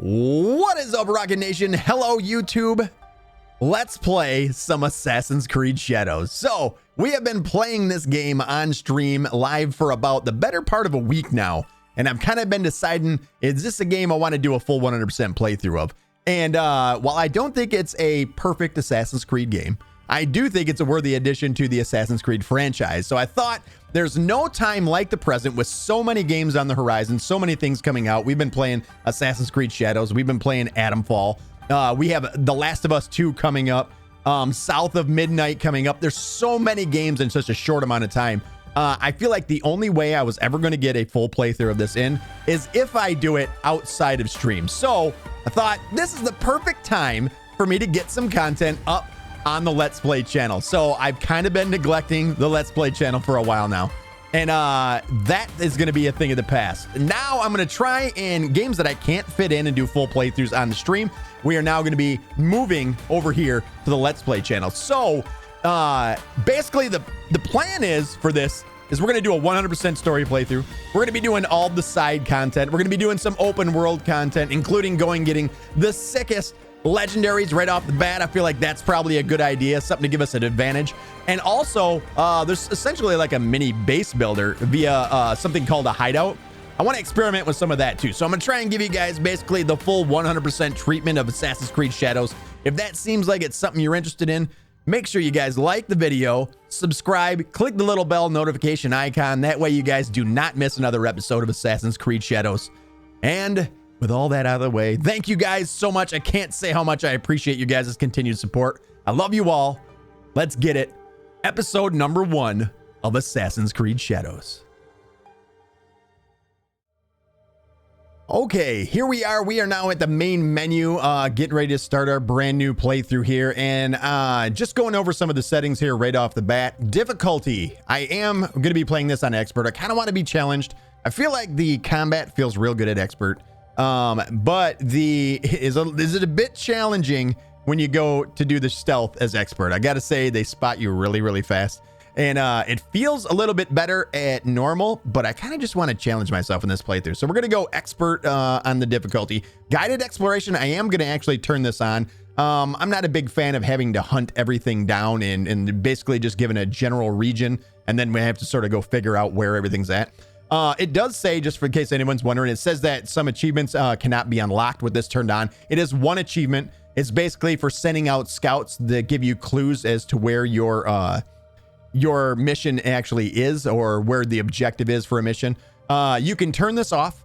What is up, Rocket Nation? Hello, YouTube. Let's play some Assassin's Creed Shadows. So, we have been playing this game on stream live for about the better part of a week now. And I've kind of been deciding, is this a game I want to do a full 100% playthrough of? And while I don't think it's a perfect Assassin's Creed game, I do think it's a worthy addition to the Assassin's Creed franchise. So I thought there's no time like the present with so many games on the horizon, so many things coming out. We've been playing Assassin's Creed Shadows. We've been playing Atomfall. We have The Last of Us 2 coming up, South of Midnight coming up. There's so many games in such a short amount of time. I feel like the only way I was ever going to get a full playthrough of this in is if I do it outside of stream. So I thought this is the perfect time for me to get some content up on the Let's Play channel. So I've kind of been neglecting the Let's Play channel for a while now. And that is going to be a thing of the past. Now I'm going to try in games that I can't fit in and do full playthroughs on the stream. We are now going to be moving over here to the Let's Play channel. So basically the plan is for this is we're going to do a 100% story playthrough. We're going to be doing all the side content. We're going to be doing some open world content, including getting the sickest legendaries right off the bat. I feel like that's probably a good idea, something to give us an advantage. And also there's essentially like a mini base builder via something called a hideout. I want to experiment with some of that too. So I'm gonna try and give you guys basically the full 100% treatment of Assassin's Creed Shadows. If that seems like it's something you're interested in, make sure you guys like the video, subscribe, click the little bell notification icon. That way you guys do not miss another episode of Assassin's Creed Shadows. And with all that out of the way, thank you guys so much. I can't say how much I appreciate you guys' continued support. I love you all. Let's get it. Episode number 1 of Assassin's Creed Shadows. Okay, here we are. We are now at the main menu, getting ready to start our brand new playthrough here. And just going over some of the settings here right off the bat. Difficulty. I am going to be playing this on expert. I kind of want to be challenged. I feel like the combat feels real good at expert. But is it a bit challenging when you go to do the stealth as expert? I gotta say, they spot you really, really fast. And it feels a little bit better at normal, but I kind of just want to challenge myself in this playthrough. So we're going to go expert on the difficulty. Guided exploration, I am going to actually turn this on. I'm not a big fan of having to hunt everything down and basically just given a general region, and then we have to sort of go figure out where everything's at. It does say, just for in case anyone's wondering, it says that some achievements cannot be unlocked with this turned on. It is one achievement. It's basically for sending out scouts that give you clues as to where your mission actually is, or where the objective is for a mission. You can turn this off,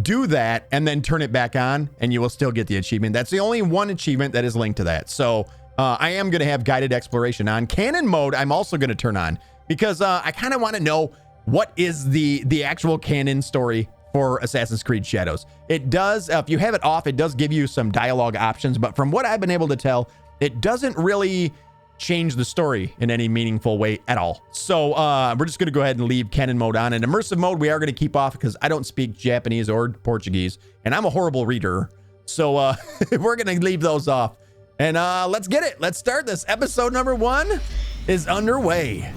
do that, and then turn it back on, and you will still get the achievement. That's the only one achievement that is linked to that. So I am going to have guided exploration on. Canon mode, I'm also going to turn on, because I kind of want to know what is the actual canon story for Assassin's Creed Shadows. It does, if you have it off, it does give you some dialogue options, but from what I've been able to tell, it doesn't really change the story in any meaningful way at all. So we're just going to go ahead and leave canon mode on. And immersive mode, we are going to keep off because I don't speak Japanese or Portuguese, and I'm a horrible reader. So we're going to leave those off. And let's get it. Let's start this. Episode number 1 is underway.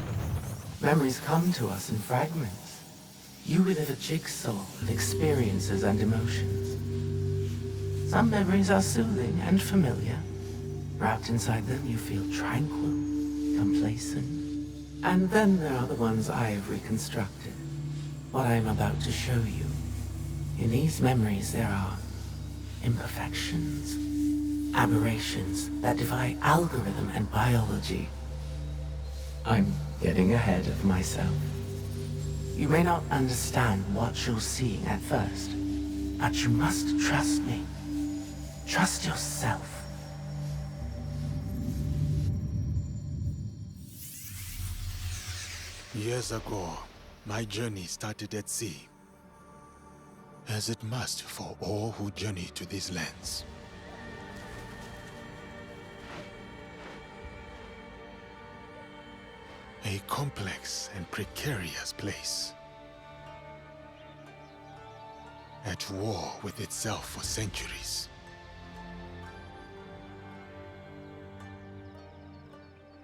Memories come to us in fragments. You within a jigsaw of experiences and emotions. Some memories are soothing and familiar. Wrapped inside them, you feel tranquil, complacent. And then there are the ones I have reconstructed. What I am about to show you. In these memories, there are imperfections, aberrations that defy algorithm and biology. I'm getting ahead of myself. You may not understand what you're seeing at first, but you must trust me. Trust yourself. Years ago, my journey started at sea, as it must for all who journey to these lands. A complex and precarious place, at war with itself for centuries.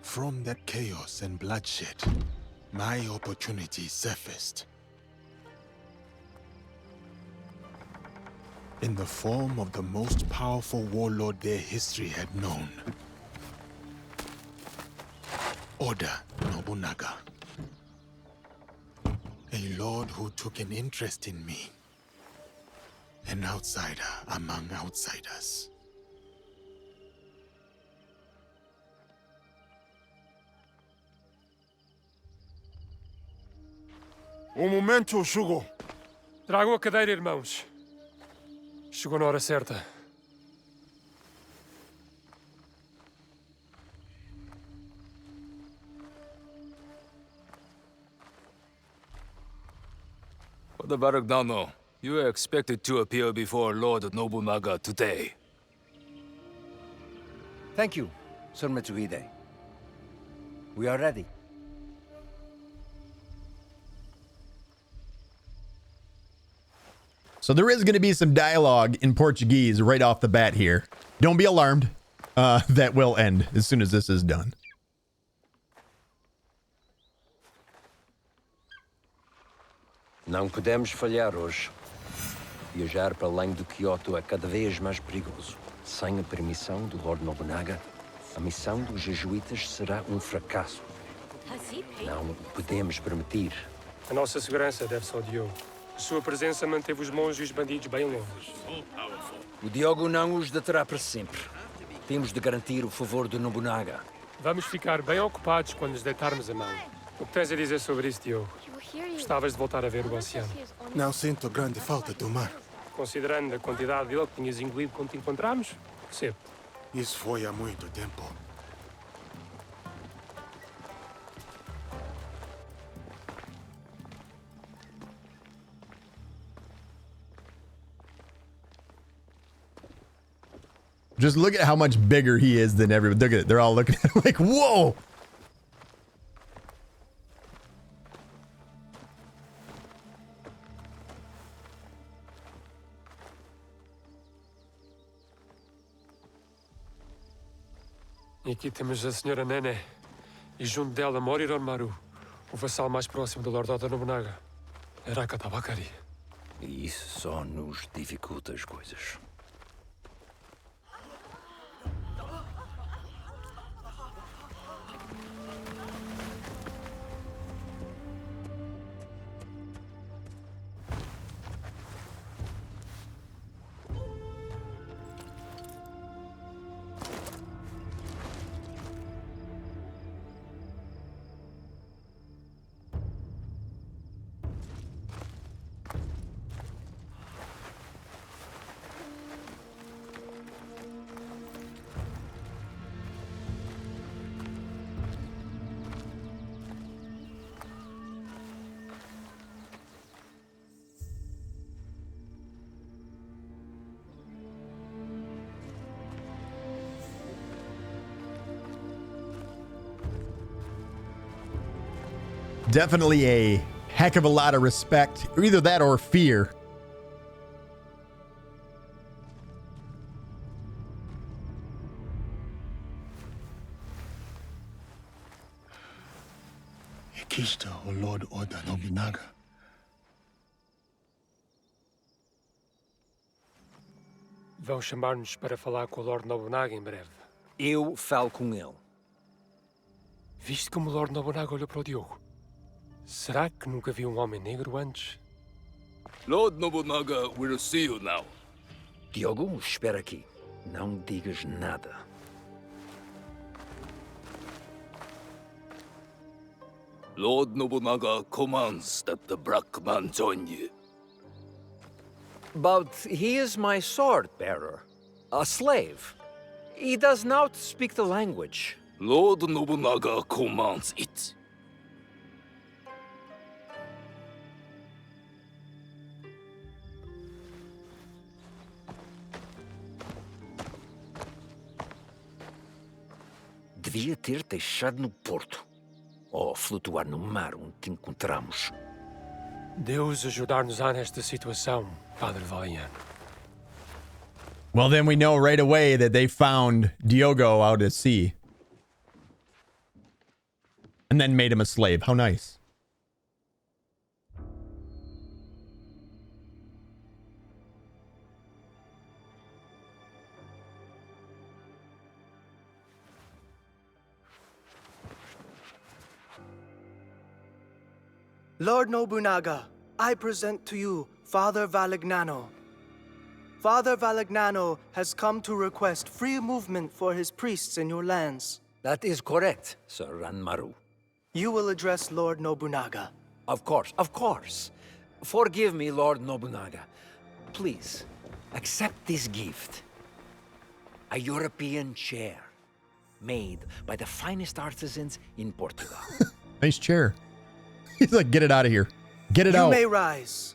From that chaos and bloodshed, my opportunity surfaced. in the form of the most powerful warlord their history had known. Oda Nobunaga. A lord who took an interest in me. An outsider among outsiders. Momento chegou. Tragam a cadeira, irmãos. Chegou na hora certa. For the Baragdano, you are expected to appear before Lord Nobunaga today. Thank you, Sir Mitsuhide. We are ready. So there is going to be some dialogue in Portuguese right off the bat here. Don't be alarmed. That will end as soon as this is done. Não podemos falhar hoje. Viajar para além do Kyoto é cada vez mais perigoso. Sem a permissão do Lord Nobunaga, a missão dos jesuítas será um fracasso. Não podemos permitir. A nossa segurança deve-se ao Diogo. A sua presença manteve os monges e os bandidos bem longe. O Diogo não os deterá para sempre. Temos de garantir o favor do Nobunaga. Vamos ficar bem ocupados quando nos deitarmos a mão. O que tens a dizer sobre isso, Diogo? Gostavas de voltar a ver o oceano? Não sinto grande falta do mar. Considerando a quantidade dele que tinhas engolido quando te encontramos, percebo. Isso foi há muito tempo. Just look at how much bigger he is than everybody. Look at it. They're all looking at him like, whoa. E aqui temos a senhora Nene. E junto dela Moriron Maru, o vassal mais próximo do Lord Oda Nobunaga. Araka Tabakari. E isso só nos dificulta as coisas. Definitely a heck of a lot of respect, or either that or fear. Aqui está o Lord Oda Nobunaga. Vão chamar-nos para falar com o Lord Nobunaga em breve. Eu falo com ele. Viste como o Lord Nobunaga olhou para o Diogo? Será que nunca viu um homem negro antes? Lord Nobunaga will see you now. Diogo, espera aqui. Não digas nada. Lord Nobunaga commands that the black man join you. But he is my sword bearer. A slave. He does not speak the language. Lord Nobunaga commands it. Devia ter deixado no porto. Ou flutuar no mar onde te encontramos. Deus ajudar-nos-á nesta situação, Padre Valiano. Well, then we know right away that they found Diogo out at sea. And then made him a slave. How nice. Lord Nobunaga, I present to you Father Valignano. Father Valignano has come to request free movement for his priests in your lands. That is correct, Sir Ranmaru. You will address Lord Nobunaga. Of course, of course. Forgive me, Lord Nobunaga. Please, accept this gift. A European chair, made by the finest artisans in Portugal. Nice chair. He's like, get it out of here. Get it You out. may rise.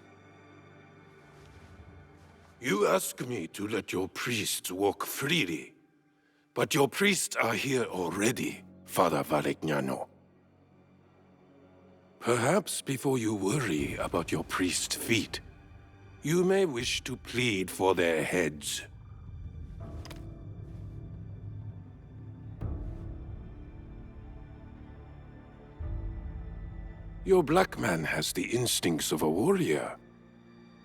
You ask me to let your priests walk freely, but your priests are here already, Father Valignano. Perhaps before you worry about your priest's feet, you may wish to plead for their heads. Your black man has the instincts of a warrior.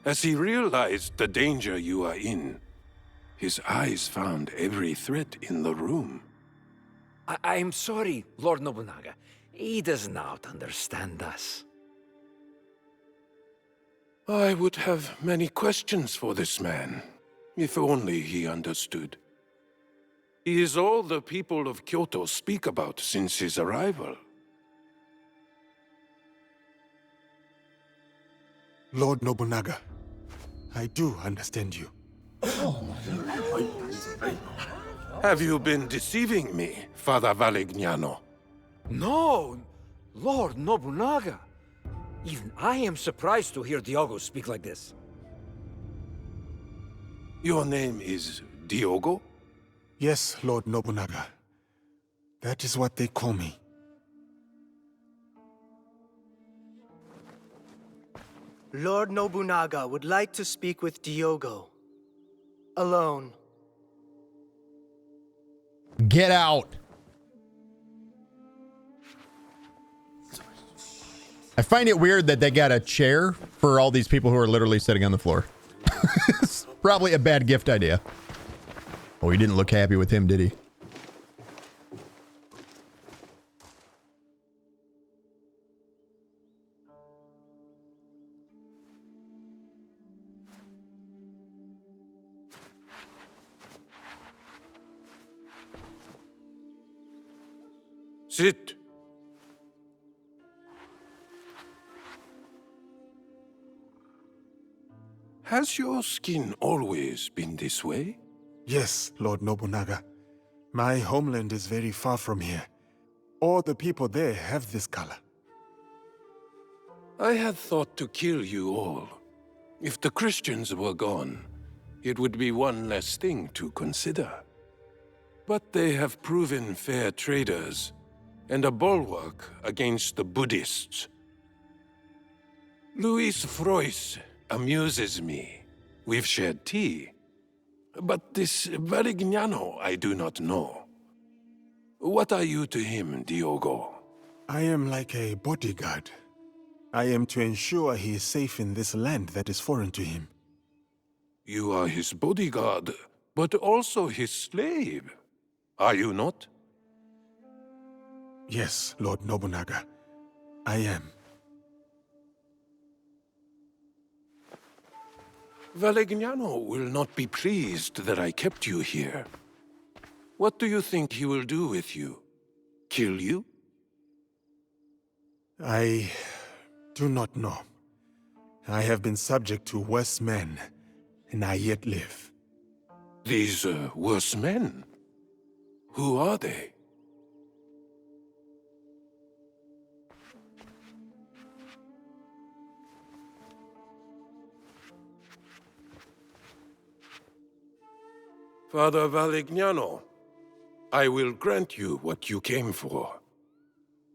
As he realized the danger you are in, his eyes found every threat in the room. I'm sorry, Lord Nobunaga. He does not understand us. I would have many questions for this man, if only he understood. He is all the people of Kyoto speak about since his arrival. Lord Nobunaga, I do understand you. Have you been deceiving me, Father Valignano? No, Lord Nobunaga. Even I am surprised to hear Diogo speak like this. Your name is Diogo? Yes, Lord Nobunaga. That is what they call me. Lord Nobunaga would like to speak with Diogo. Alone. Get out. I find it weird that they got a chair for all these people who are literally sitting on the floor. It's probably a bad gift idea. Oh, he didn't look happy with him, did he? Sit. Has your skin always been this way? Yes, Lord Nobunaga. My homeland is very far from here. All the people there have this color. I had thought to kill you all. If the Christians were gone, it would be one less thing to consider. But they have proven fair traders, and a bulwark against the Buddhists. Luis Frois amuses me. We've shared tea. But this Valignano I do not know. What are you to him, Diogo? I am like a bodyguard. I am to ensure he is safe in this land that is foreign to him. You are his bodyguard, but also his slave. Are you not? Yes, Lord Nobunaga. I am. Valignano will not be pleased that I kept you here. What do you think he will do with you? Kill you? I do not know. I have been subject to worse men, and I yet live. These worse men? Who are they? Father Valignano, I will grant you what you came for.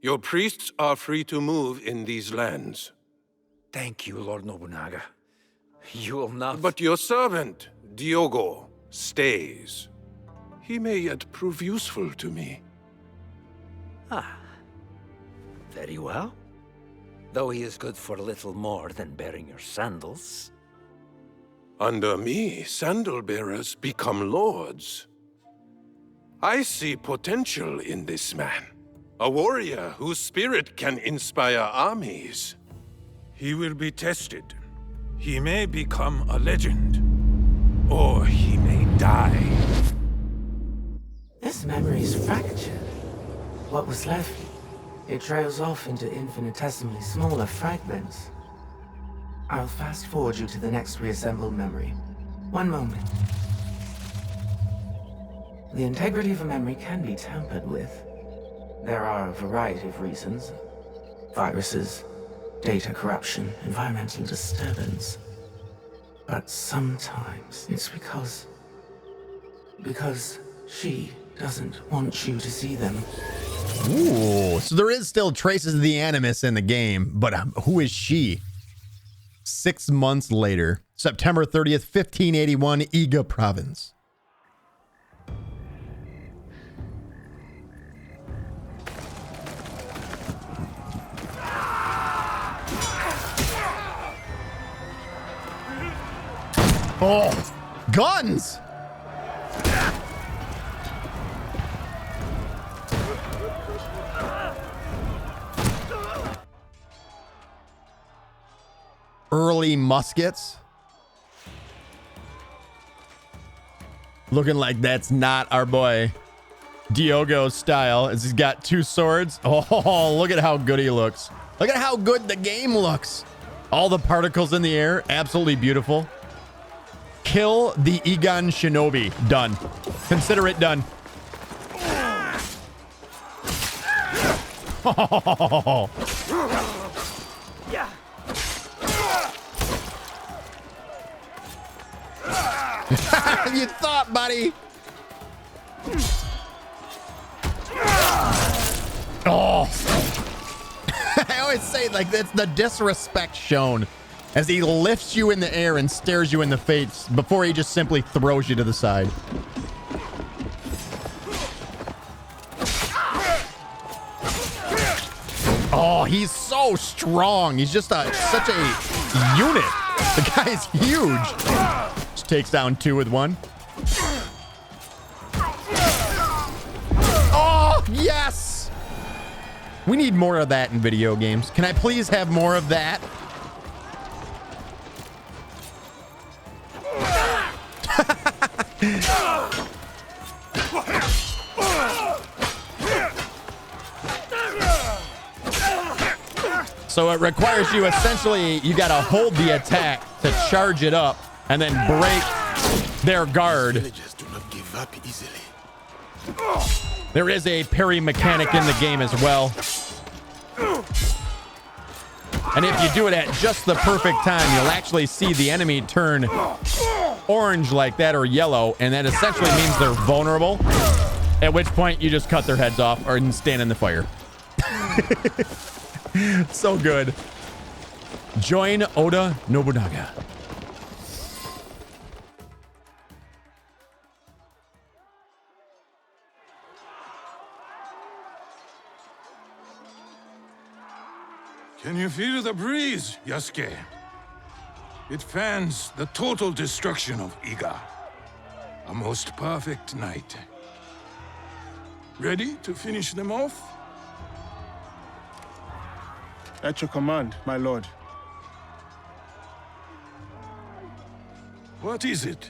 Your priests are free to move in these lands. Thank you, Lord Nobunaga. You will not... But your servant, Diogo, stays. He may yet prove useful to me. Ah. Very well. Though he is good for little more than bearing your sandals. Under me, sandal-bearers become lords. I see potential in this man. A warrior whose spirit can inspire armies. He will be tested. He may become a legend. Or he may die. This memory is fractured. What was left, it trails off into infinitesimally smaller fragments. I'll fast forward you to the next reassembled memory. One moment. The integrity of a memory can be tampered with. There are a variety of reasons. Viruses, data corruption, environmental disturbance. But sometimes it's because she doesn't want you to see them. Ooh, so there is still traces of the Animus in the game, but who is she? 6 months later, September 30th, 1581, Iga province. Oh, guns! Early muskets. Looking like that's not our boy Diogo's style, as he's got 2 swords. Oh, look at how good he looks. Look at how good the game looks. All the particles in the air, absolutely beautiful. Kill the Egon Shinobi. Done. Consider it done. Oh. Yeah. You thought, buddy. Oh. I always say, like, that's the disrespect shown as he lifts you in the air and stares you in the face before he just simply throws you to the side. Oh, he's so strong. He's just such a unit. The guy's huge. Just takes down 2 with 1. Oh, yes. We need more of that in video games. Can I please have more of that? So it requires you, essentially, you got to hold the attack to charge it up and then break their guard. Villagers do not give up easily. There is a parry mechanic in the game as well. And if you do it at just the perfect time, you'll actually see the enemy turn orange like that, or yellow, and that essentially means they're vulnerable, at which point you just cut their heads off or stand in the fire. So good. Join Oda Nobunaga. Can you feel the breeze, Yasuke? It fans the total destruction of Iga. A most perfect night. Ready to finish them off? At your command, my lord. What is it?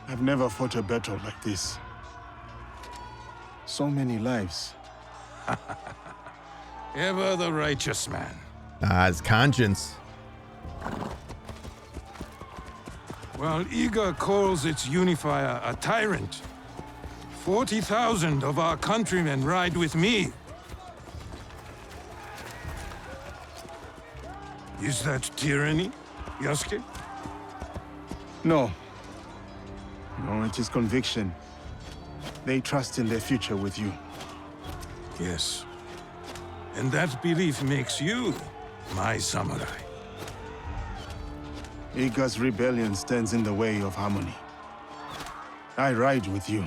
I've never fought a battle like this. So many lives. Ever the righteous man. His conscience. While Iga calls its unifier a tyrant, 40,000 of our countrymen ride with me. Is that tyranny, Yasuke? No. No, it is conviction. They trust in their future with you. Yes. And that belief makes you my samurai. Iga's rebellion stands in the way of harmony. I ride with you.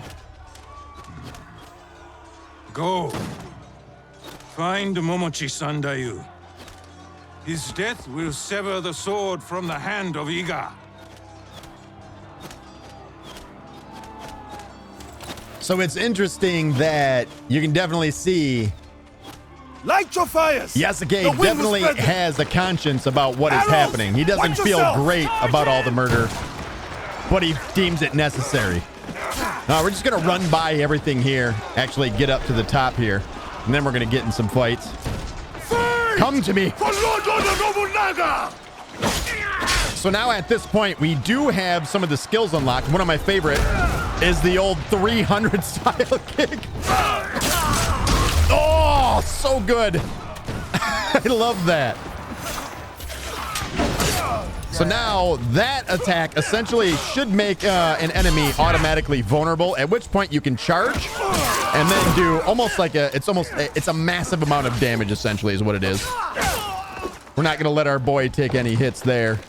Go. Find Momochi Sandayu. His death will sever the sword from the hand of Iga. So it's interesting that you can definitely see Light your fires! Yasuke The wind will definitely spread them. has a conscience about what is Arrows! happening. He doesn't Watch feel yourself! great about all the murder, but he deems it necessary. We're just going to run by everything here, actually get up to the top here, and then we're going to get in some fights. Fight! Come to me. For Lord Oda Nobunaga! So now at this point, we do have some of the skills unlocked. One of my favorite is the old 300 style kick. Oh, so good. I love that. So now that attack essentially should make an enemy automatically vulnerable, at which point you can charge and then do almost like it's a massive amount of damage, essentially is what it is. We're not going to let our boy take any hits there.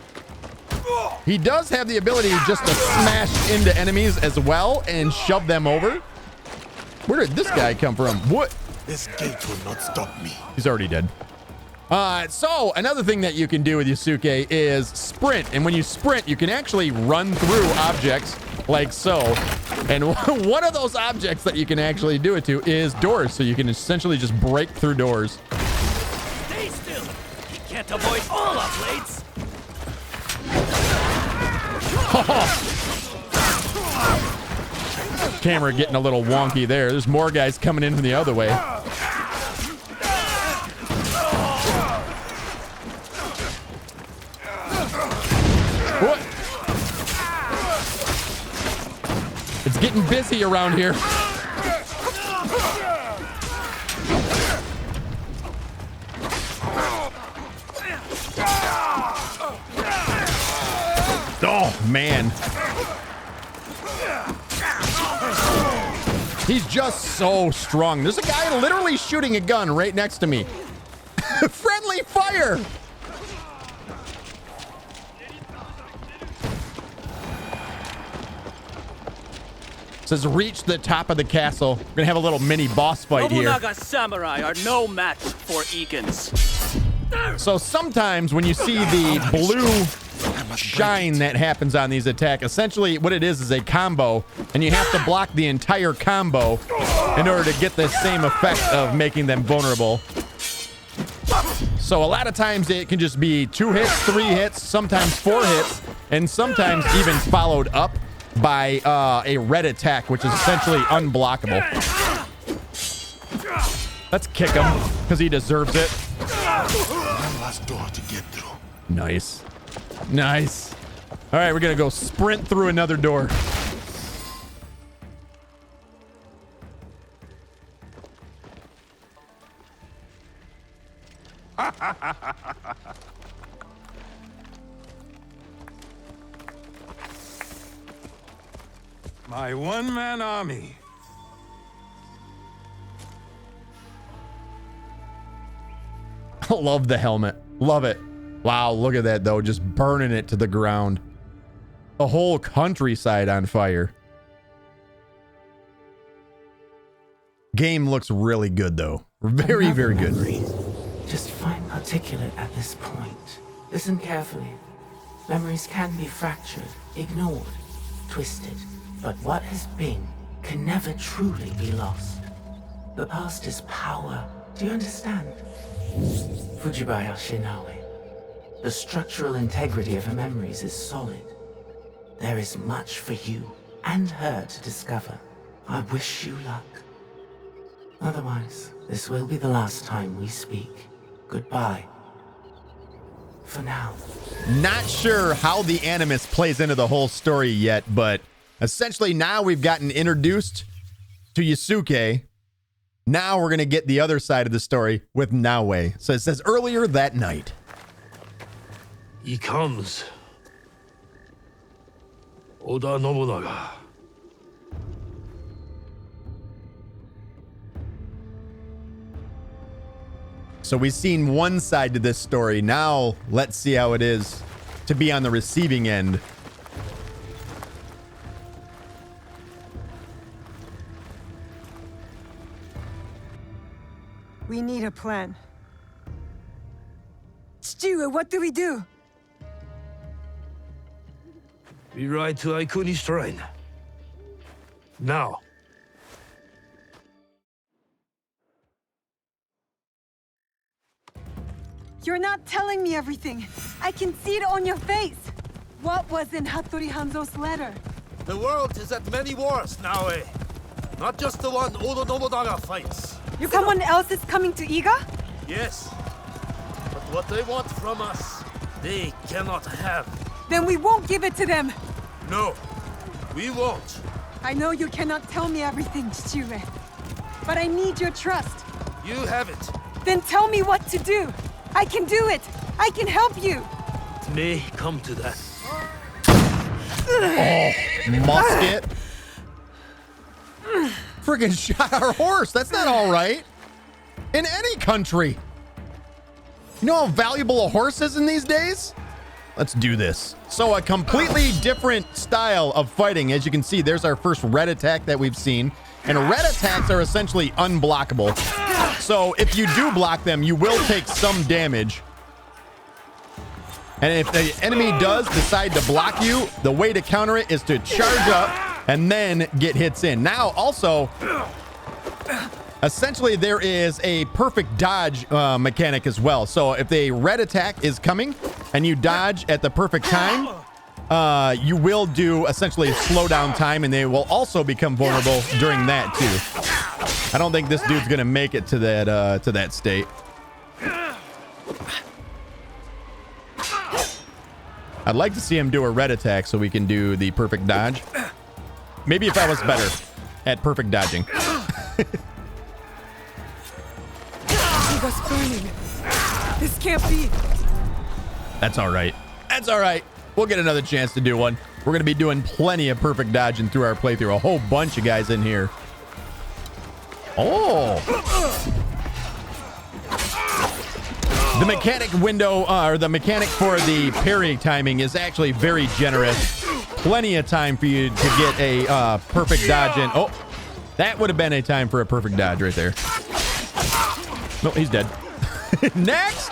He does have the ability just to smash into enemies as well and shove them over. Where did this guy come from? What? This gate will not stop me. He's already dead. So another thing that you can do with Yasuke is sprint. And when you sprint, you can actually run through objects like so. And one of those objects that you can actually do it to is doors. So you can essentially just break through doors. Stay still. You can't avoid all our blades. Camera getting a little wonky there. There's more guys coming in from the other way. What? It's getting busy around here. Oh, man. He's just so strong. There's a guy literally shooting a gun right next to me. Friendly fire. Says reach the top of the castle. We're gonna have a little mini boss fight here. Nobunaga samurai are no match for Egan's. So sometimes when you see the blue shine that happens on these attacks, essentially what it is a combo, and you have to block the entire combo in order to get the same effect of making them vulnerable. So a lot of times it can just be 2 hits, 3 hits, sometimes 4 hits, and sometimes even followed up by a red attack, which is essentially unblockable. Let's kick him because he deserves it. One last door to get through. Nice. Nice. All right, we're going to go sprint through another door. My one-man army. I love the helmet. Love it. Wow, look at that, though. Just burning it to the ground. The whole countryside on fire. Game looks really good, though. Very, very good. Memories, just fine particulate at this point. Listen carefully. Memories can be fractured, ignored, twisted. But what has been can never truly be lost. The past is power. Do you understand? Fujibaya Shinawe. The structural integrity of her memories is solid. There is much for you and her to discover. I wish you luck. Otherwise, this will be the last time we speak. Goodbye. For now. Not sure how the Animus plays into the whole story yet, but essentially now we've gotten introduced to Yasuke. Now we're going to get the other side of the story with Naoe. So it says earlier that night. He comes. Oda Nobunaga. So we've seen one side to this story. Now let's see how it is to be on the receiving end. We need a plan. Steward, what do we do? We ride to Aikuni Shrine. Now. You're not telling me everything. I can see it on your face. What was in Hattori Hanzo's letter? The world is at many wars now, eh? Not just the one Oda Nobunaga fights. Someone else is coming to Iga? Yes. But what they want from us, they cannot have. Then we won't give it to them. No, we won't. I know you cannot tell me everything, Chichire. But I need your trust. You have it. Then tell me what to do. I can do it. I can help you. It may come to that. Oh, musket. Friggin' shot our horse. That's not all right. In any country. You know how valuable a horse is in these days? Let's do this. So a completely different style of fighting. As you can see, there's our first red attack that we've seen. And red attacks are essentially unblockable. So if you do block them, you will take some damage. And if the enemy does decide to block you, the way to counter it is to charge up and then get hits in. Now, also, essentially, there is a perfect dodge mechanic as well. So if a red attack is coming and you dodge at the perfect time, you will do essentially a slowdown time, and they will also become vulnerable during that too. I don't think this dude's gonna make it to that state. I'd like to see him do a red attack so we can do the perfect dodge. Maybe if I was better at perfect dodging. Iga's burning. This can't be. That's all right. That's all right. We'll get another chance to do one. We're going to be doing plenty of perfect dodging through our playthrough. A whole bunch of guys in here. Oh. The mechanic window, or the mechanic for the parry timing is actually very generous. Plenty of time for you to get a perfect dodge in. Oh, that would have been a time for a perfect dodge right there. No, he's dead. Next.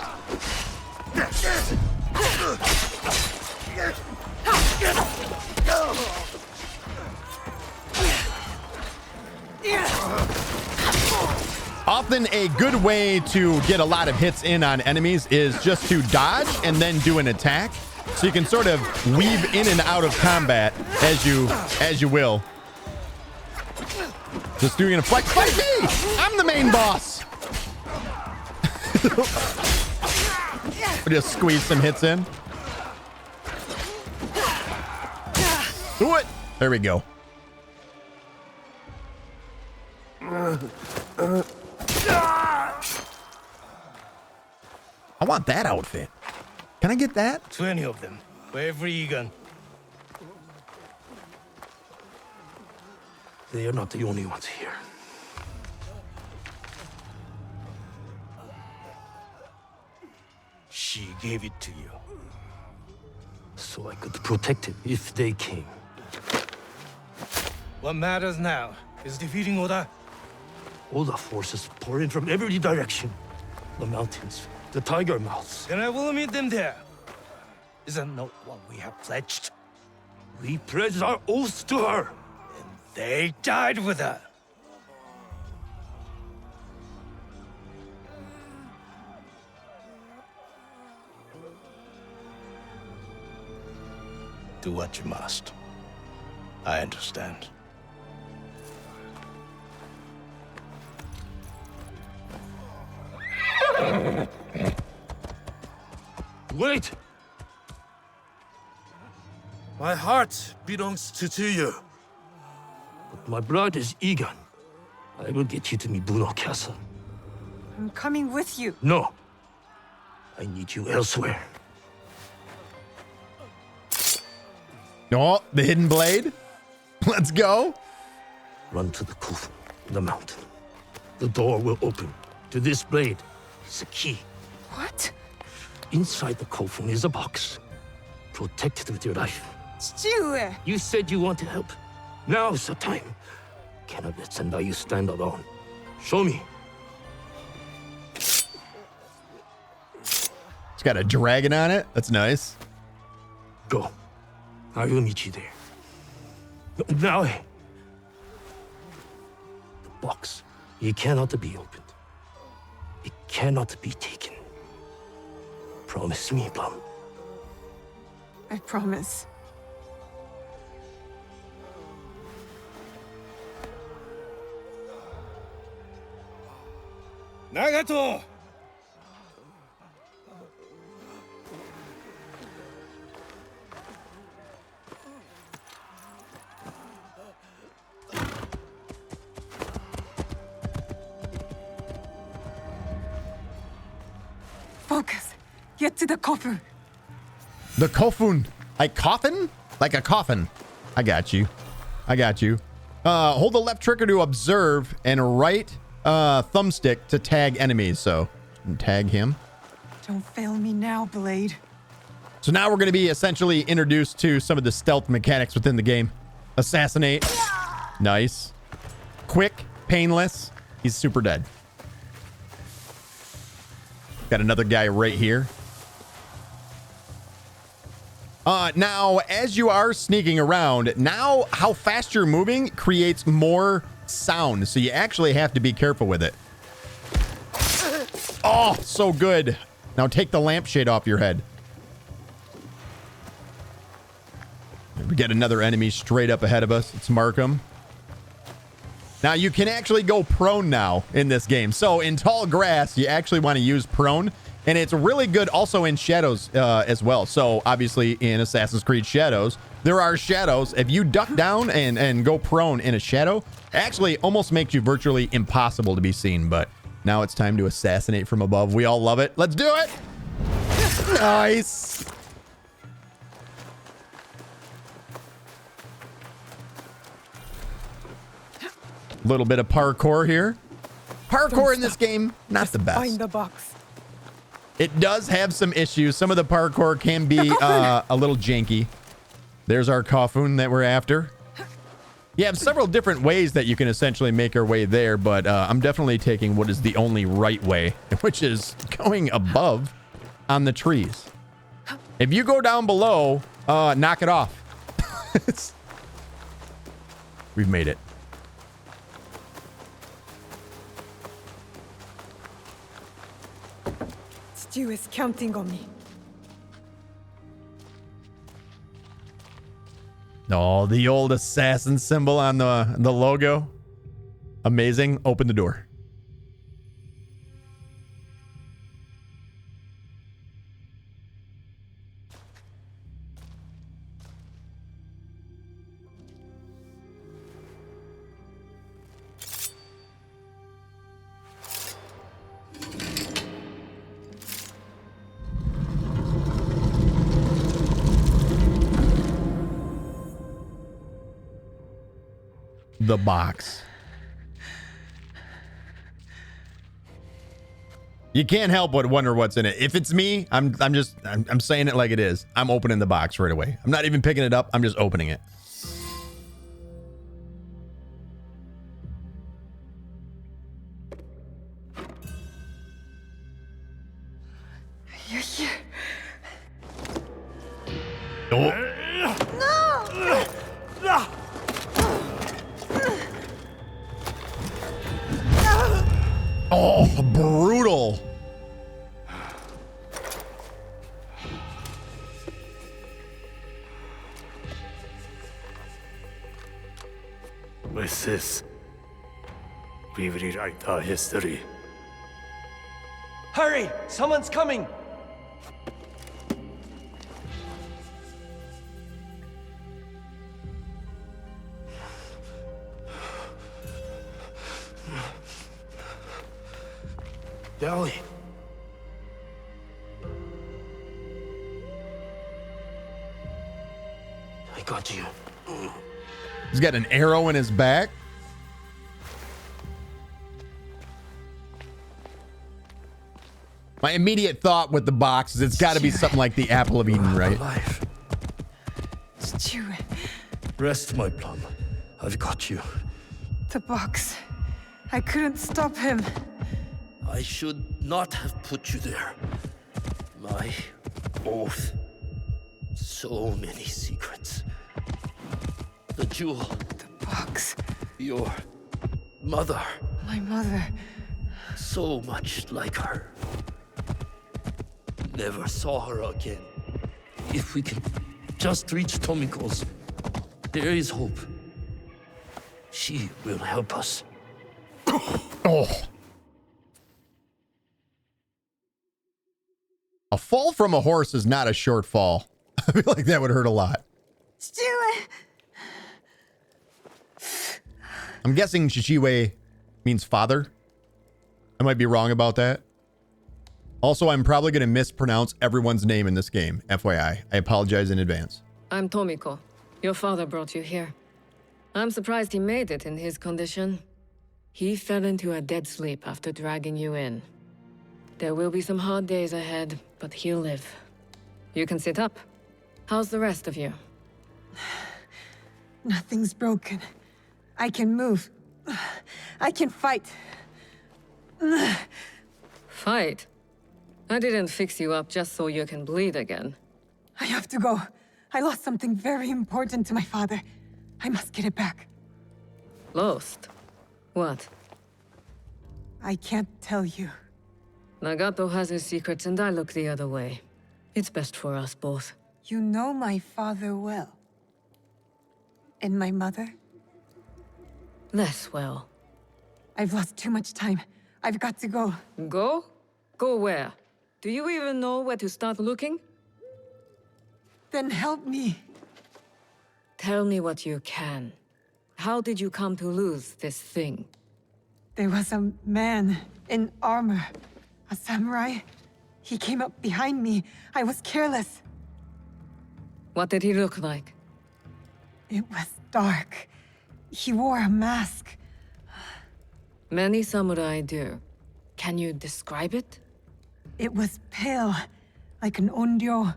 Often a good way to get a lot of hits in on enemies is just to dodge and then do an attack. So you can sort of weave in and out of combat as you will. Just doing a fight me! I'm the main boss. We'll just squeeze some hits in. Do it. There we go. I want that outfit. Can I get that? 20 of them. For every Egan. They are not the only ones here. She gave it to you. So I could protect it if they came. What matters now is defeating Oda. Oda forces pour in from every direction. The mountains, the tiger mouths. Then I will meet them there. Is that not what we have pledged? We pledged our oath to her, and they died with her. Do what you must. I understand. Wait! My heart belongs to you. But my blood is Egan. I will get you to Mibuno Castle. I'm coming with you. No. I need you elsewhere. Oh, the hidden blade. Let's go. Run to the Kufu, the mountain. The door will open. To this blade is a key. What? Inside the Kofun is a box. Protect it with your life. Chichire! You said you want to help. Now is the time. Cannot let Sendai stand alone. Show me. It's got a dragon on it. That's nice. Go. I will meet you there. Now. The box. It cannot be opened. It cannot be taken. Promise me, Plum. I promise. Nagato! Focus. Get to the coffer. The kofun. Like coffin? Like a coffin. I got you. I got you. Hold the left trigger to observe and right thumbstick to tag enemies. So tag him. Don't fail me now, Blade. So now we're going to be essentially introduced to some of the stealth mechanics within the game. Assassinate. Nice. Quick. Painless. He's super dead. Got another guy right here. Now, as you are sneaking around, now how fast you're moving creates more sound. So you actually have to be careful with it. Oh, so good. Now take the lampshade off your head. We get another enemy straight up ahead of us. Let's mark him. Now you can actually go prone now in this game. So in tall grass, you actually want to use prone. And it's really good also in shadows as well. So obviously in Assassin's Creed Shadows, there are shadows. If you duck down and go prone in a shadow, it actually almost makes you virtually impossible to be seen. But now it's time to assassinate from above. We all love it. Let's do it. Nice. Little bit of parkour here. Parkour in this game, not the best. Find the box. It does have some issues. Some of the parkour can be a little janky. There's our coffin that we're after. You have several different ways that you can essentially make your way there, but I'm definitely taking what is the only right way, which is going above on the trees. If you go down below, knock it off. We've made it. Stu is counting on me. Oh, the old assassin symbol on the logo. Amazing. Open the door. The box. You can't help but wonder what's in it. If it's me, I'm saying it like it is. I'm opening the box right away. I'm not even picking it up. I'm just opening it. You're here. Oh. Oh, brutal. With this, we rewrite our history. Hurry! Someone's coming! Dali. I got you. He's got an arrow in his back. My immediate thought with the box is it's got to be something like the Apple of Eden, right? Stu. Rest, my Plum. I've got you. The box. I couldn't stop him. I should not have put you there. My oath. So many secrets. The jewel. The box. Your mother. My mother. So much like her. never saw her again. If we can just reach Tomiko's, there is hope. She will help us. Oh. A fall from a horse is not a short fall. I feel like that would hurt a lot. Chichiwe! I'm guessing Chichiwe means father. I might be wrong about that. Also, I'm probably going to mispronounce everyone's name in this game. FYI. I apologize in advance. I'm Tomiko. Your father brought you here. I'm surprised he made it in his condition. He fell into a dead sleep after dragging you in. There will be some hard days ahead, but he'll live. You can sit up. How's the rest of you? Nothing's broken. I can move. I can fight. Fight? I didn't fix you up just so you can bleed again. I have to go. I lost something very important to my father. I must get it back. Lost? What? I can't tell you. Nagato has his secrets and I look the other way. It's best for us both. You know my father well. And my mother? Less well. I've lost too much time. I've got to go. Go? Go where? Do you even know where to start looking? Then help me. Tell me what you can. How did you come to lose this thing? There was a man in armor. A samurai. He came up behind me. I was careless. What did he look like? It was dark. He wore a mask. Many samurai do. Can you describe it? It was pale, like an onryo.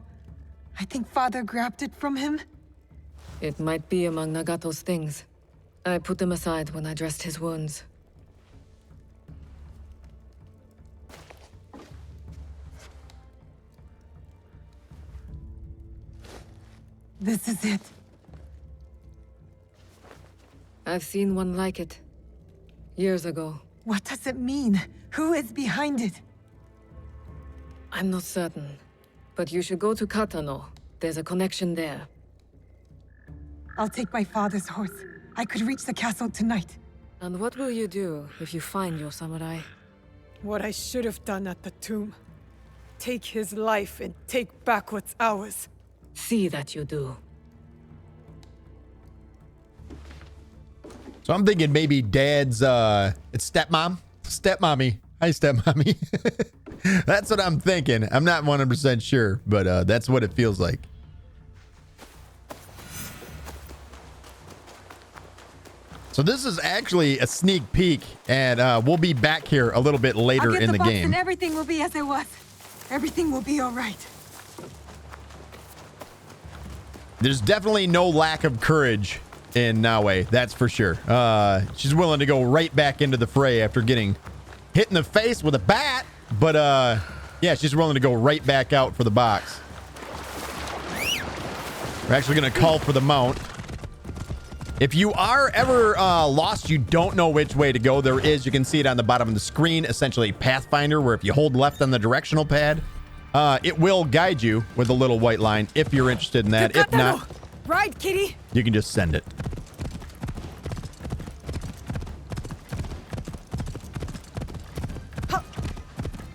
I think father grabbed it from him. It might be among Nagato's things. I put them aside when I dressed his wounds. This is it. I've seen one like it. Years ago. What does it mean? Who is behind it? I'm not certain. But you should go to Katano. There's a connection there. I'll take my father's horse. I could reach the castle tonight. And what will you do if you find your samurai? What I should have done at the tomb. Take his life and take back what's ours. See that you do. So I'm thinking maybe dad's, it's stepmom? Stepmommy. Hi, stepmommy. That's what I'm thinking. I'm not 100% sure, but that's what it feels like. So this is actually a sneak peek, and we'll be back here a little bit later in the box game. And everything will be as it was. Everything will be all right. There's definitely no lack of courage in Naue, that's for sure. She's willing to go right back into the fray after getting hit in the face with a bat, but yeah, she's willing to go right back out for the box. We're actually going to call for the mount. If you are ever lost, you don't know which way to go, there is, you can see it on the bottom of the screen, essentially Pathfinder, where if you hold left on the directional pad, it will guide you with a little white line if you're interested in that. If not, Ride, kitty. you can just send it.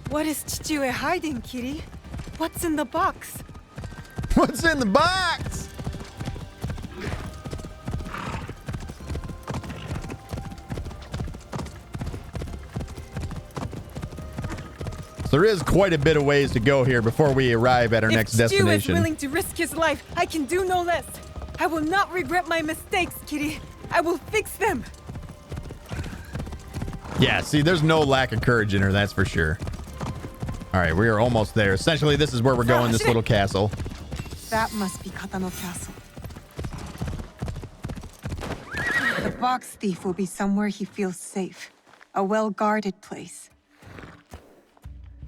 What is Chichiwe hiding, kitty? What's in the box? What's in the box? There is quite a bit of ways to go here before we arrive at our next destination. If Chichiwe is willing to risk his life, I can do no less. I will not regret my mistakes, kitty. I will fix them. Yeah, see, there's no lack of courage in her, that's for sure. All right, we are almost there. Essentially, this is where we're going, this little castle. That must be Katano Castle. The box thief will be somewhere he feels safe. A well-guarded place.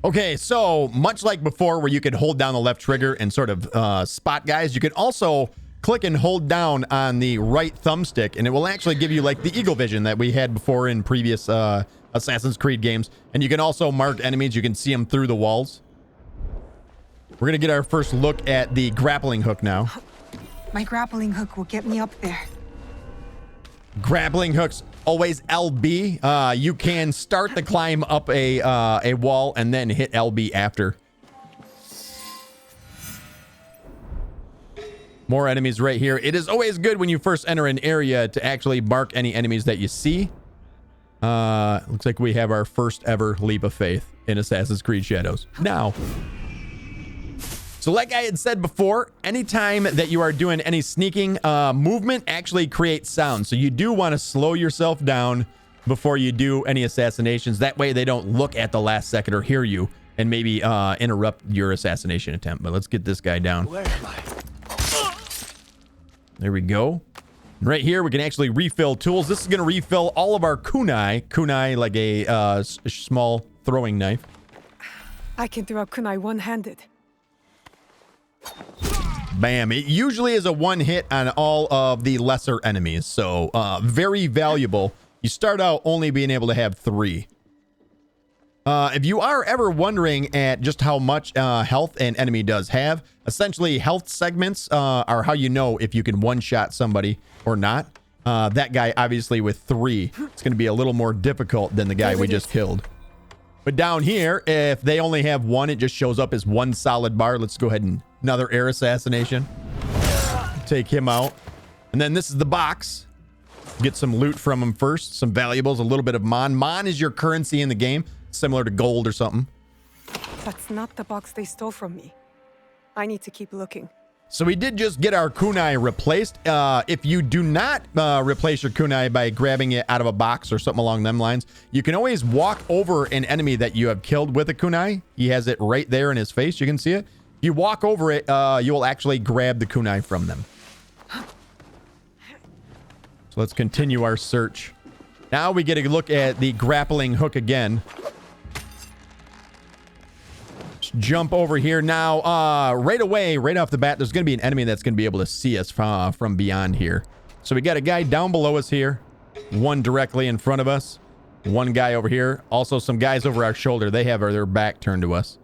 Okay, so much like before where you could hold down the left trigger and sort of spot guys, you could also click and hold down on the right thumbstick, and it will actually give you like the eagle vision that we had before in previous Assassin's Creed games. And you can also mark enemies. You can see them through the walls. We're going to get our first look at the grappling hook now. My grappling hook will get me up there. Grappling hooks, always LB. You can start the climb up a wall and then hit LB after. More enemies right here. It is always good when you first enter an area to actually mark any enemies that you see. Looks like we have our first ever leap of faith in Assassin's Creed Shadows. Now, so like I had said before, anytime that you are doing any sneaking, movement actually creates sound. So you do want to slow yourself down before you do any assassinations. That way they don't look at the last second or hear you and maybe interrupt your assassination attempt. But let's get this guy down. Where am I? There we go. Right here, we can actually refill tools. This is going to refill all of our kunai. Kunai, like a small throwing knife. I can throw a kunai one-handed. Bam. It usually is a one hit on all of the lesser enemies. So, very valuable. You start out only being able to have 3. If you are ever wondering at just how much health an enemy does have, essentially health segments are how you know if you can one-shot somebody or not. That guy, obviously, with 3, it's going to be a little more difficult than the guy we just killed. But down here, if they only have 1, it just shows up as 1 solid bar. Let's go ahead and another air assassination. Take him out. And then this is the box. Get some loot from him first. Some valuables, a little bit of mon. Mon is your currency in the game. Similar to gold or something. That's not the box they stole from me. I need to keep looking. So we did just get our kunai replaced. If you do not replace your kunai by grabbing it out of a box or something along them lines, you can always walk over an enemy that you have killed with a kunai. He has it right there in his face. You can see it. If you walk over it, you will actually grab the kunai from them. So let's continue our search. Now we get a look at the grappling hook again. Jump over here now. Right away, right off the bat, there's going to be an enemy that's going to be able to see us from beyond here. So we got a guy down below us here, one directly in front of us, one guy over here, also some guys over our shoulder. They have their back turned to us,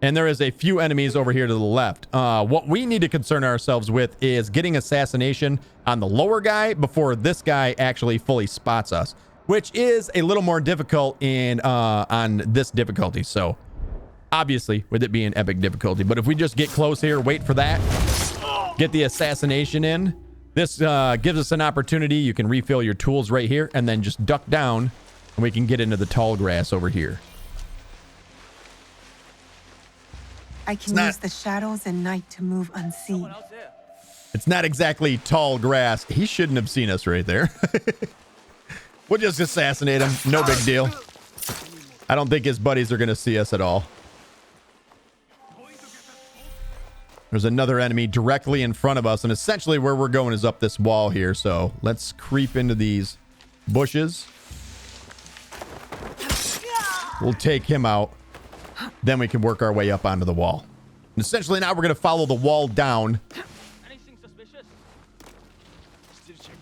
and there is a few enemies over here to the left. What we need to concern ourselves with is getting assassination on the lower guy before this guy actually fully spots us, which is a little more difficult in on this difficulty. So obviously, with it being epic difficulty. But if we just get close here, wait for that, get the assassination in, this gives us an opportunity. You can refill your tools right here and then just duck down and we can get into the tall grass over here. I can use the shadows and night to move unseen. It's not exactly tall grass. He shouldn't have seen us right there. We'll just assassinate him. No big deal. I don't think his buddies are going to see us at all. There's another enemy directly in front of us, and essentially where we're going is up this wall here. So let's creep into these bushes. We'll take him out. Then we can work our way up onto the wall. And essentially now we're going to follow the wall down. Anything suspicious? Still checking.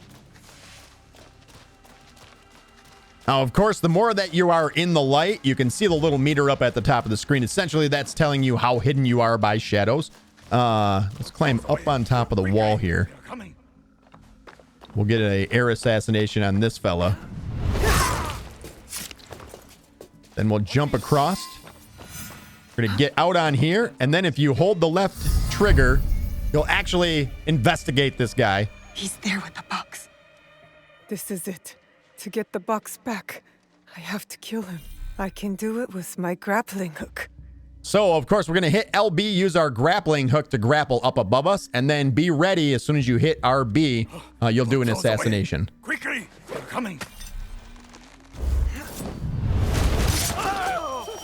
Now, of course, the more that you are in the light, you can see the little meter up at the top of the screen. Essentially, that's telling you how hidden you are by shadows. Let's climb up on top of the wall here. We'll get an air assassination on this fella. Then we'll jump across. We're going to get out on here. And then if you hold the left trigger, you'll actually investigate this guy. He's there with the box. This is it. To get the box back, I have to kill him. I can do it with my grappling hook. So, of course, we're going to hit LB, use our grappling hook to grapple up above us, and then be ready as soon as you hit RB, you'll do an assassination. Quickly, they're coming.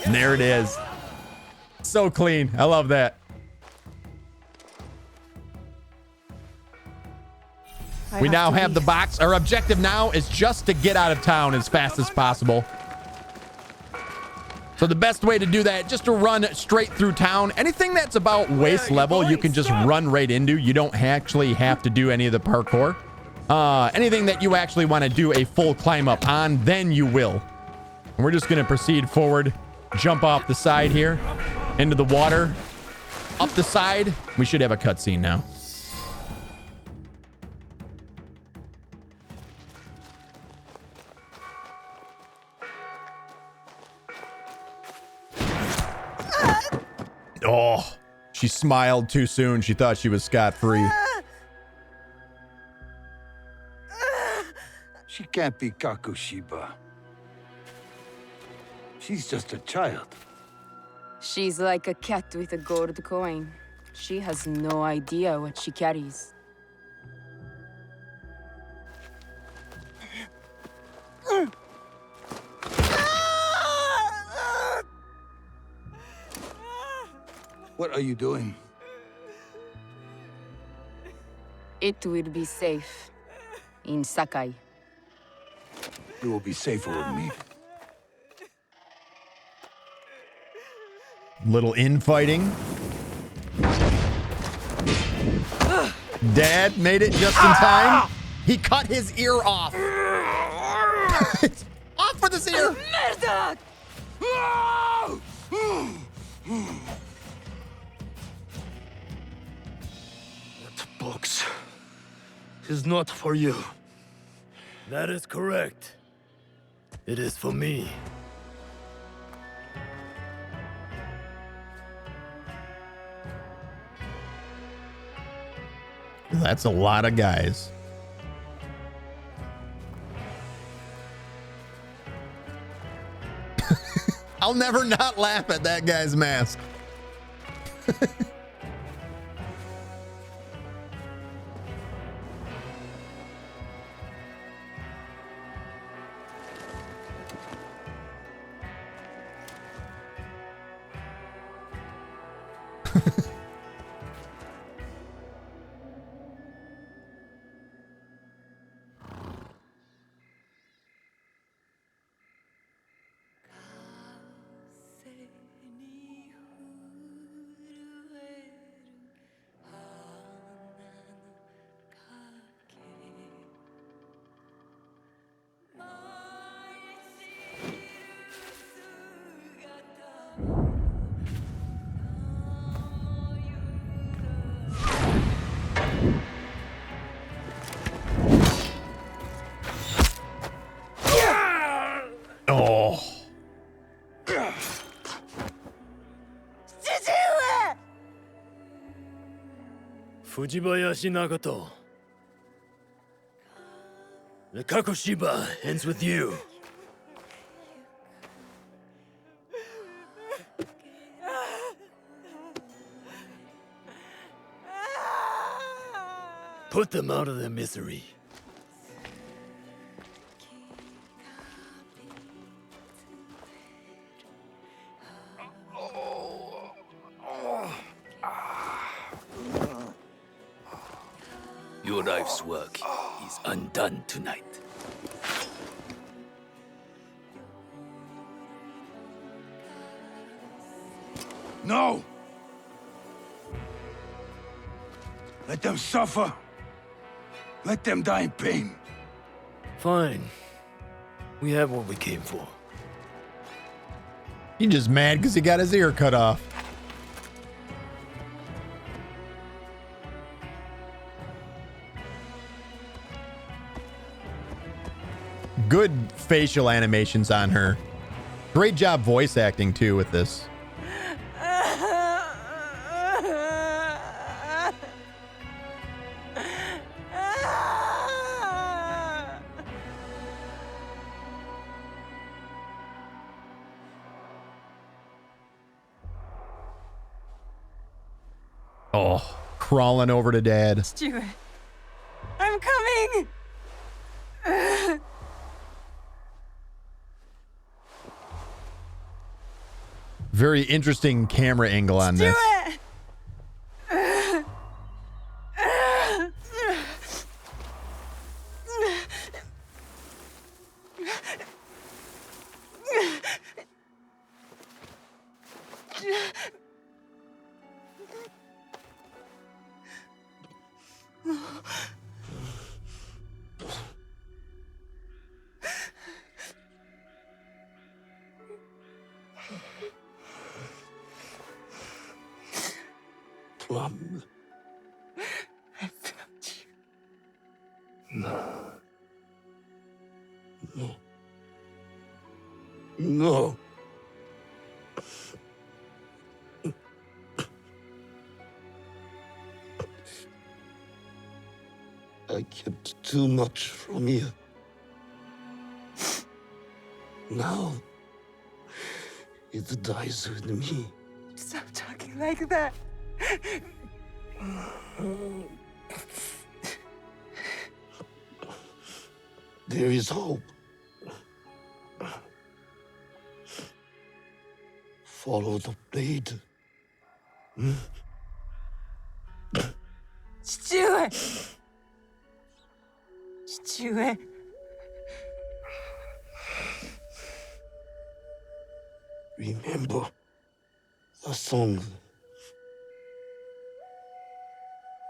And there it is. So clean. I love that. We now have the box. Our objective now is just to get out of town as fast as possible. So the best way to do that, just to run straight through town. Anything that's about waist level, you can just run right into. You don't actually have to do any of the parkour. Anything that you actually want to do a full climb up on, then you will. And we're just going to proceed forward, jump off the side here into the water. up the side. We should have a cutscene now. Oh, she smiled too soon. She thought she was scot-free. She can't be Kakushiba. She's just a child. She's like a cat with a gold coin. She has no idea what she carries. What are you doing? It will be safe in Sakai. You will be safer with me. Little infighting. Dad made it just in time. He cut his ear off. Off with his ear. Merda! That box is not for you. That is correct. It is for me. That's a lot of guys. I'll never not laugh at that guy's mask. Oh. Fujibayashi Nagato. The Kakushiba ends with you. Put them out of their misery. Your life's work is undone tonight. No! Let them suffer. Let them die in pain. Fine. We have what we came for. He's just mad because he got his ear cut off. Good facial animations on her. Great job voice acting too with this. Oh, crawling over to Dad. Stuart, I'm coming. Very interesting camera angle on this. No. No. No. I kept too much from you. Now, it dies with me. Stop talking like that. There is hope. Follow the blade. Stuart! Stuart. Remember the song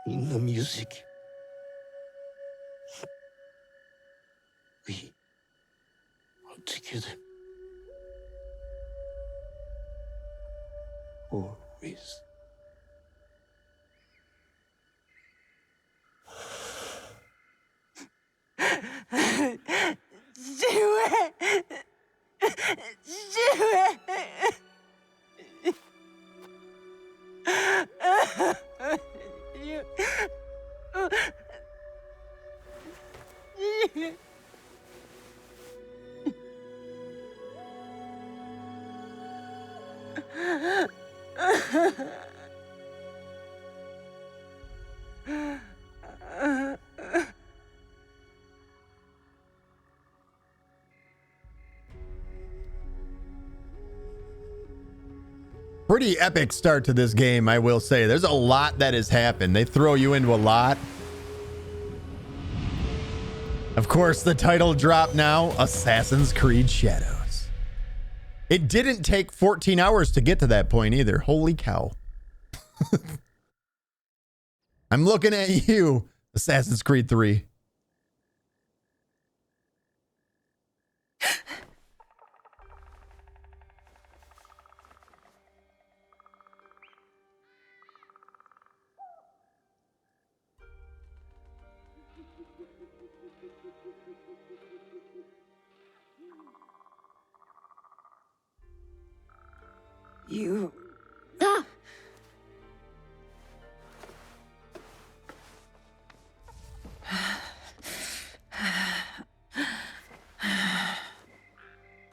in the music. We are together. Always. Stuart! Stuart! Pretty epic start to this game, I will say. There's a lot that has happened. They throw you into a lot. Of course, the title drop now, Assassin's Creed Shadows. It didn't take 14 hours to get to that point either. Holy cow. I'm looking at you, Assassin's Creed 3. You...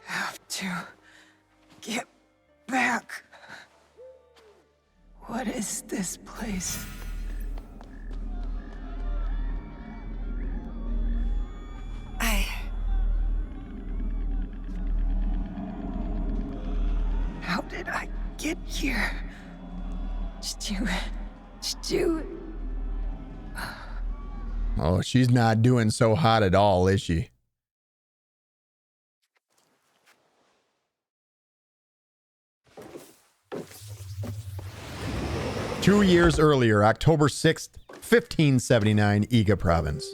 have to get back. What is this place? How did I get here? Stuart. Oh, she's not doing so hot at all, is she? Two years earlier, October 6th, 1579, Iga Province.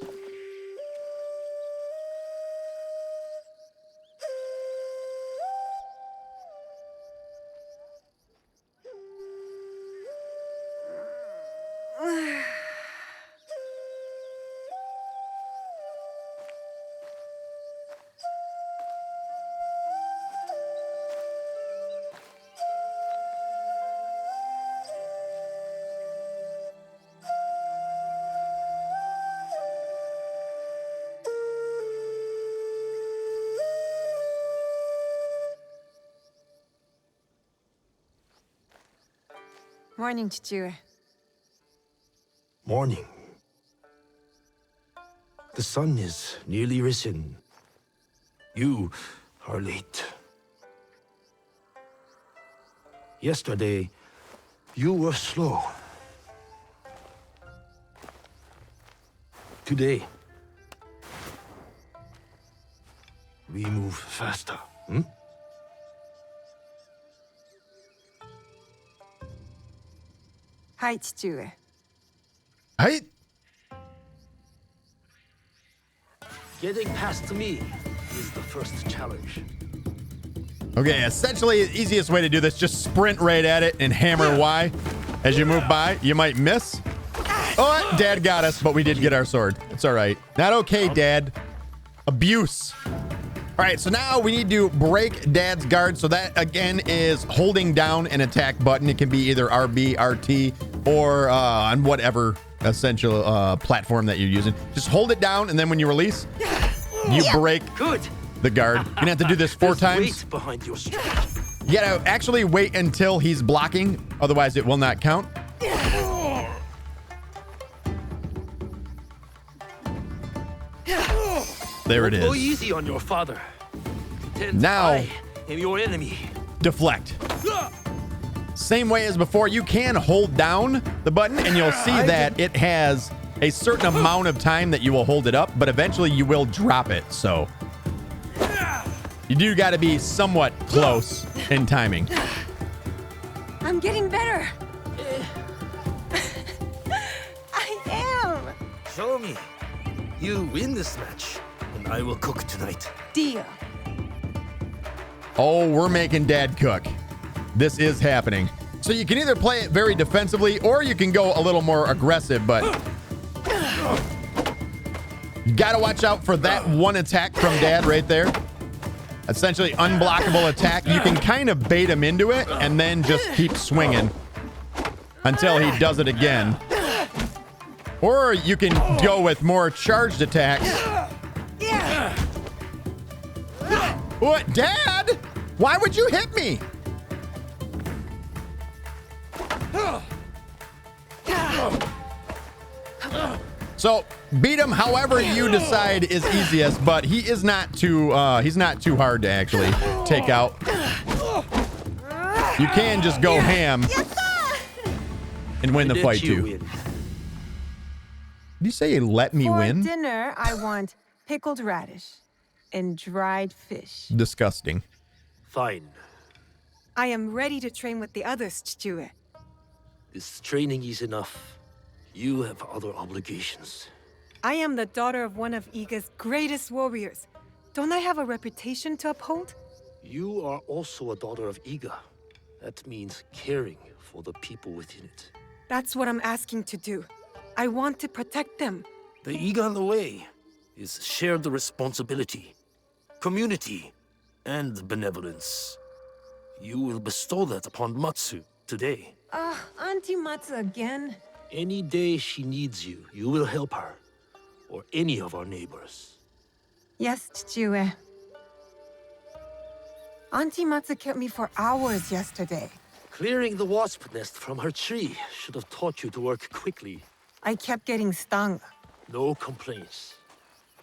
Morning, Stuart. Morning. The sun is nearly risen. You are late. Yesterday, you were slow. Today, we move faster, Hi, Stuart. Hi. Getting past me is the first challenge. Okay, essentially, the easiest way to do this, just sprint right at it and hammer Y as you move by. You might miss. Oh, Dad got us, but we did get our sword. It's all right. Not okay, Dad. Abuse. All right, so now we need to break Dad's guard. So that, again, is holding down an attack button. It can be either RB, RT, or on whatever essential platform that you're using. Just hold it down, and then when you release, you break the guard. You're gonna have to do this 4 times. Behind your You gotta actually wait until he's blocking, otherwise it will not count. There it is. Go easy on your father. Now, I am your enemy. deflect. Same way as before, you can hold down the button and you'll see that it has a certain amount of time that you will hold it up, but eventually you will drop it. So you do got to be somewhat close in timing. I'm getting better. I am. Show me. You win this match, and I will cook tonight. Deal. Oh, we're making Dad cook. This is happening. So you can either play it very defensively or you can go a little more aggressive, but you gotta watch out for that one attack from Dad right there. Essentially unblockable attack. You can kind of bait him into it and then just keep swinging until he does it again. Or you can go with more charged attacks. What, Dad? Why would you hit me? So beat him however you decide is easiest, but he is not too he's not too hard to actually take out. You can just go ham and win the fight too. Did you say let me win? For dinner, I want pickled radish and dried fish. Disgusting. Fine. I am ready to train with the others, Chichue. This training is enough. You have other obligations. I am the daughter of one of Iga's greatest warriors. Don't I have a reputation to uphold? You are also a daughter of Iga. That means caring for the people within it. That's what I'm asking to do. I want to protect them. The Iga on the way is shared responsibility, community, and benevolence. You will bestow that upon Matsu today. Auntie Matsu again? Any day she needs you, you will help her, or any of our neighbors. Yes, Chichue. Auntie Matsu kept me for hours yesterday. Clearing the wasp nest from her tree should have taught you to work quickly. I kept getting stung. No complaints.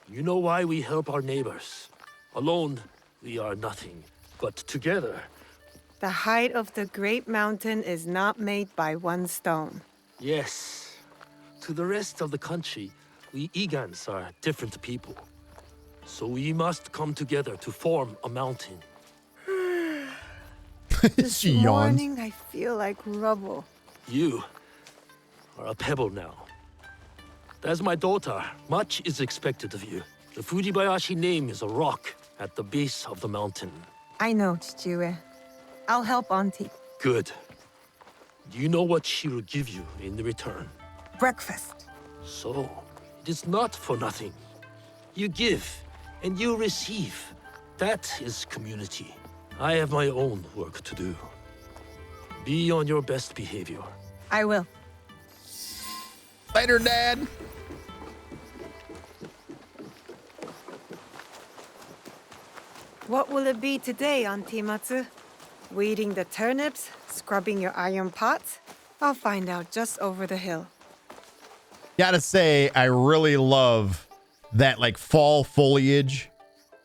You know why we help our neighbors. Alone, we are nothing, but together... The height of the great mountain is not made by one stone. Yes. To the rest of the country, we Igans are different people. So we must come together to form a mountain. This morning, I feel like rubble. You are a pebble now. As my daughter, much is expected of you. The Fujibayashi name is a rock at the base of the mountain. I know, Chichue. I'll help Auntie. Good. Do you know what she will give you in return? Breakfast. So, it is not for nothing. You give, and you receive. That is community. I have my own work to do. Be on your best behavior. I will. Later, Dad. What will it be today, Auntie Matsu? Weeding the turnips? Scrubbing your iron pots? I'll find out just over the hill. Gotta say, I really love that like fall foliage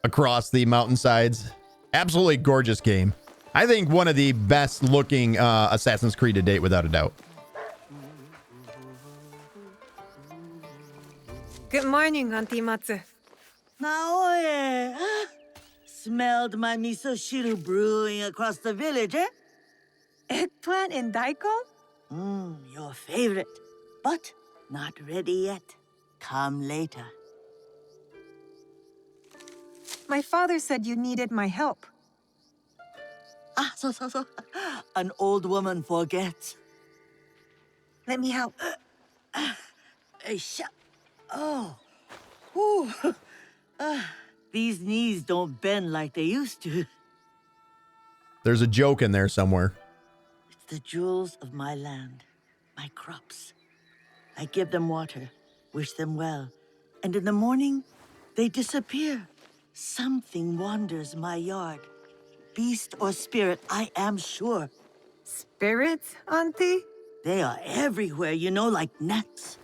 across the mountainsides. Absolutely gorgeous game. I think one of the best looking Assassin's Creed to date, without a doubt. Good morning, Auntie Matsu. Naoe, smelled my miso shiru brewing across the village, eh? Eggplant and daikon? Your favorite. But not ready yet. Come later. My father said you needed my help. So. An old woman forgets. Let me help. Oh. Whew. These knees don't bend like they used to. There's a joke in there somewhere. It's the jewels of my land, my crops. I give them water, wish them well, and in the morning, they disappear. Something wanders my yard. Beast or spirit, I am sure. Spirits, Auntie? They are everywhere, you know, like gnats.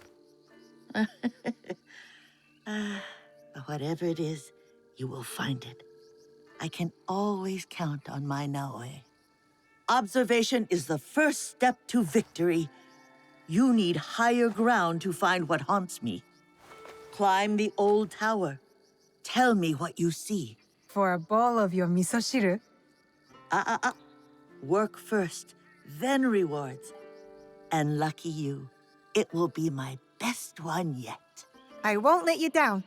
But whatever it is, you will find it. I can always count on my Naoe. Observation is the first step to victory. You need higher ground to find what haunts me. Climb the old tower. Tell me what you see. For a bowl of your misoshiru? Work first, then rewards. And lucky you, it will be my best one yet. I won't let you down.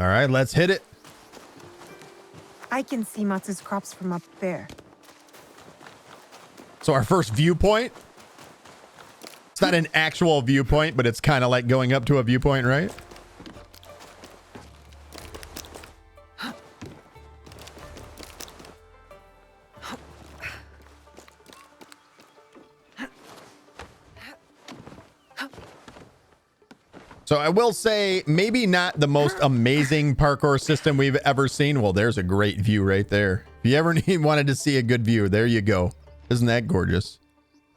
All right, let's hit it. I can see Matsu's crops from up there. So our first viewpoint. It's not an actual viewpoint, but it's kind of like going up to a viewpoint, right? So I will say, maybe not the most amazing parkour system we've ever seen. Well, there's a great view right there. If you ever wanted to see a good view, there you go. Isn't that gorgeous?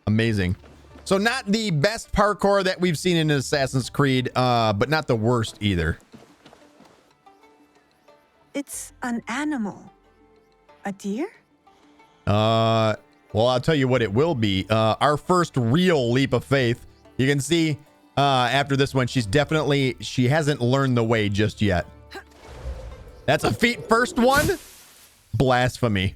Amazing. So not the best parkour that we've seen in Assassin's Creed, but not the worst either. It's an animal. A deer? Well, I'll tell you what it will be. Our first real leap of faith. You can see after this one, she hasn't learned the way just yet. That's a feat first one. Blasphemy.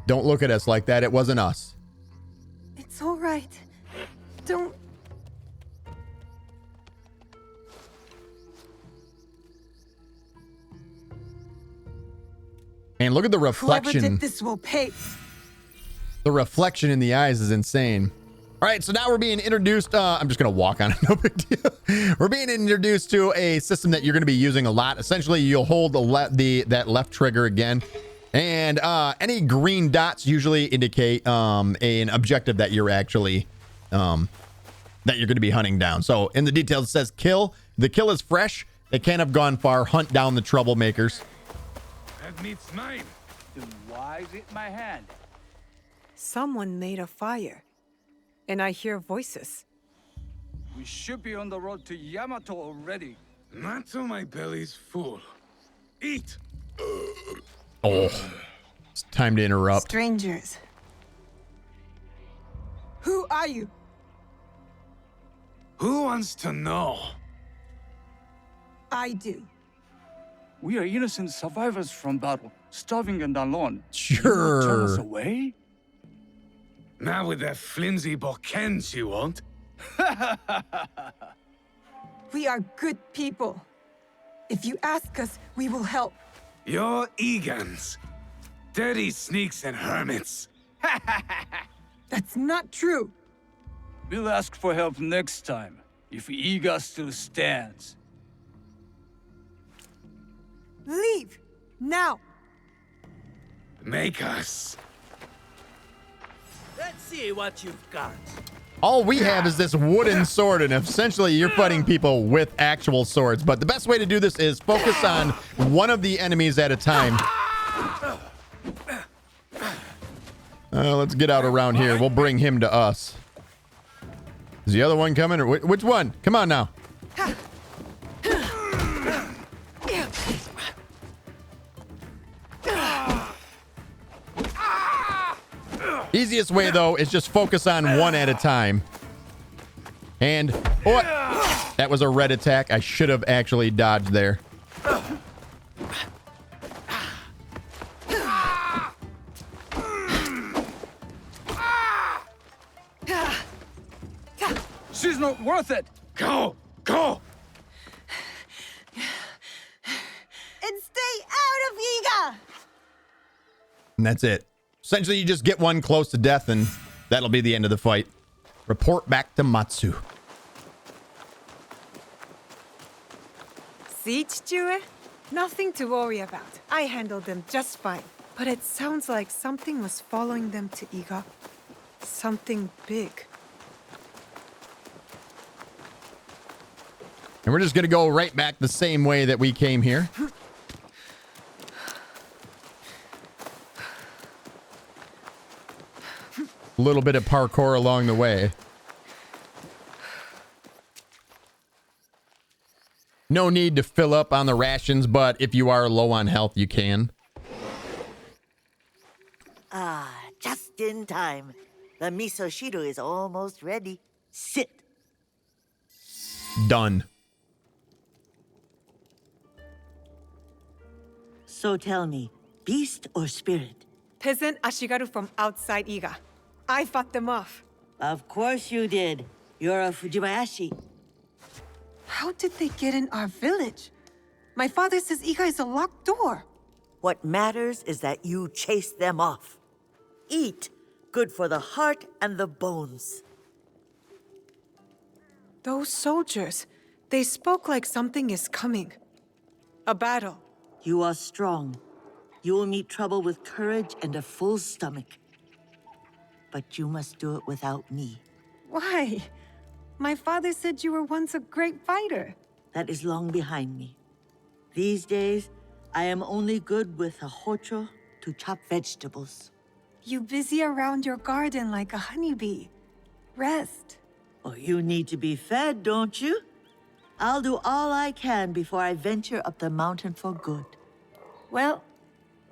Don't look at us like that. It wasn't us. It's all right. Don't... And look at the Whoever reflection. did this will pay. The reflection in the eyes is insane. All right, so now we're being introduced. I'm just going to walk on it. No big deal. We're being introduced to a system that you're going to be using a lot. Essentially, you'll hold that left trigger again. And any green dots usually indicate an objective that you're actually that you're going to be hunting down. So in the details it says kill. The kill is fresh. They can't have gone far. Hunt down the troublemakers. That meat's mine. Then why is it in my hand? Someone made a fire. And I hear voices. We should be on the road to Yamato already. Not till my belly's full. Eat! Oh, it's time to interrupt. Strangers. Who are you? Who wants to know? I do. We are innocent survivors from battle, starving and alone. Sure. Turn us away? Not with that flimsy Bokens, you won't. We are good people. If you ask us, we will help. You're Egans. Dirty sneaks and hermits. That's not true. We'll ask for help next time, if Iga still stands. Leave! Now! Make us. Let's see what you've got. All we have is this wooden sword, and essentially you're fighting people with actual swords. But the best way to do this is focus on one of the enemies at a time. Let's get out around here. We'll bring him to us. Is the other one coming, or which one? Come on now. Easiest way, though, is just focus on one at a time. And... Oh, That was a red attack. I should have actually dodged there. She's not worth it. Go, go. And stay out of Iga! And that's it. Essentially, you just get one close to death, and that'll be the end of the fight. Report back to Matsu. See, Chichue? Nothing to worry about. I handled them just fine. But it sounds like something was following them to Iga. Something big. And we're just going to go right back the same way that we came here. A little bit of parkour along the way. No need to fill up on the rations, but if you are low on health, you can. Ah, just in time. The miso shiru is almost ready. Sit. Done. So tell me, beast or spirit? Peasant Ashigaru from outside Iga. I fought them off. Of course you did. You're a Fujibayashi. How did they get in our village? My father says Iga is a locked door. What matters is that you chase them off. Eat. Good for the heart and the bones. Those soldiers, they spoke like something is coming. A battle. You are strong. You will meet trouble with courage and a full stomach. But you must do it without me. Why? My father said you were once a great fighter. That is long behind me. These days, I am only good with a hocho to chop vegetables. You busy around your garden like a honeybee. Rest. Oh, you need to be fed, don't you? I'll do all I can before I venture up the mountain for good. Well,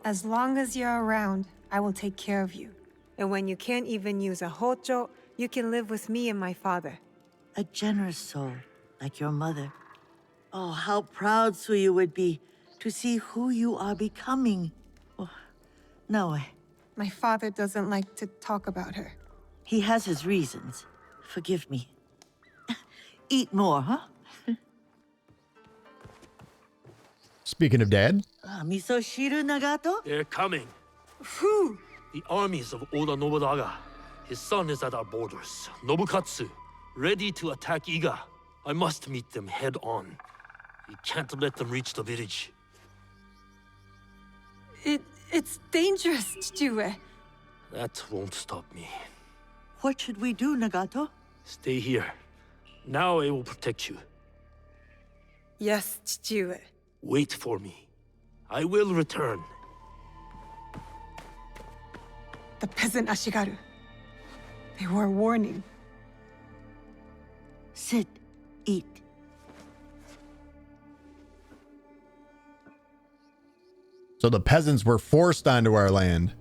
as long as you're around, I will take care of you. And when you can't even use a hocho, you can live with me and my father. A generous soul, like your mother. Oh, how proud Suyu would be to see who you are becoming. Oh, no. My father doesn't like to talk about her. He has his reasons. Forgive me. Eat more, huh? Speaking of Dad. Miso shiru, Nagato? They're coming. Who? The armies of Oda Nobunaga. His son is at our borders, Nobukatsu, ready to attack Iga. I must meet them head on. We can't let them reach the village. It's dangerous, Chichue. That won't stop me. What should we do, Nagato? Stay here. Now I will protect you. Yes, Chichue. Wait for me. I will return. The peasant Ashigaru. They were warning. Sit. Eat. So the peasants were forced onto our land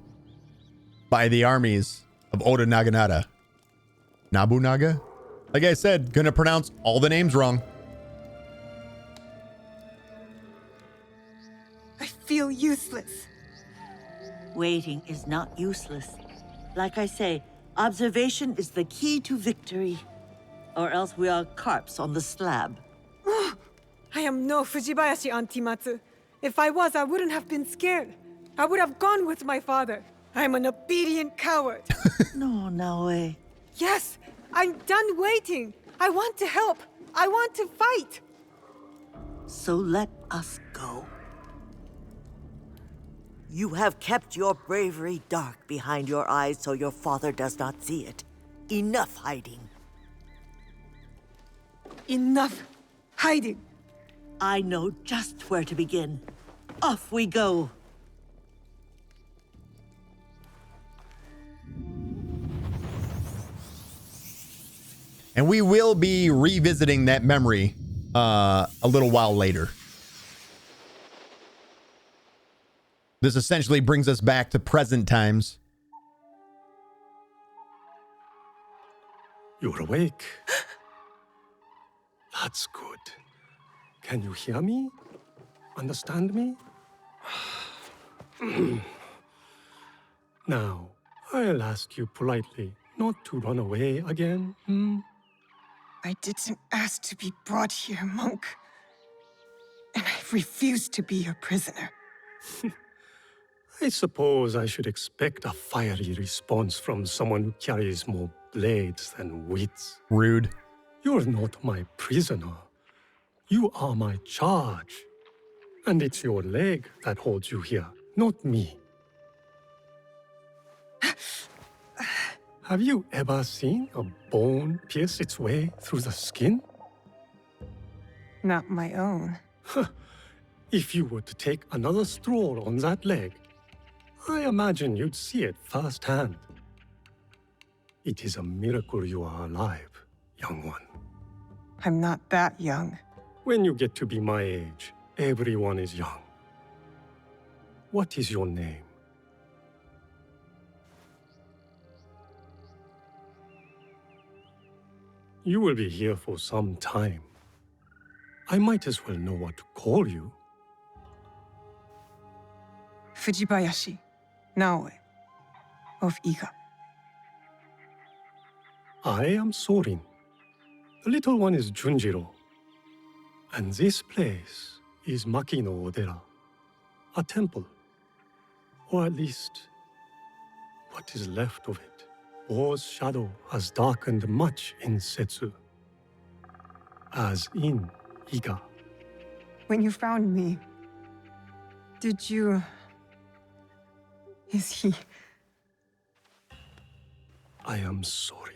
by the armies of Oda Naginata. Nobunaga? Like I said, gonna pronounce all the names wrong. I feel useless. Waiting is not useless. Like I say, observation is the key to victory. Or else we are carps on the slab. I am no Fujibayashi, Auntie Matsu. If I was, I wouldn't have been scared. I would have gone with my father. I'm an obedient coward. No, Naoe. Yes, I'm done waiting. I want to help. I want to fight. So let us go. You have kept your bravery dark behind your eyes so your father does not see it. Enough hiding. Enough hiding. I know just where to begin. Off we go. And we will be revisiting that memory a little while later. This essentially brings us back to present times. You're awake. That's good. Can you hear me? Understand me? Now, I'll ask you politely not to run away again, I didn't ask to be brought here, monk. And I refuse to be your prisoner. I suppose I should expect a fiery response from someone who carries more blades than wits. Rude. You're not my prisoner. You are my charge. And it's your leg that holds you here, not me. Have you ever seen a bone pierce its way through the skin? Not my own. If you were to take another stroll on that leg, I imagine you'd see it firsthand. It is a miracle you are alive, young one. I'm not that young. When you get to be my age, everyone is young. What is your name? You will be here for some time. I might as well know what to call you. Fujibayashi, Naoe, of Iga. I am Sorin. The little one is Junjiro. And this place is Makino Odera, a temple. Or at least, what is left of it. War's shadow has darkened much in Setsu, as in Iga. When you found me, did you... Is he... I am sorry.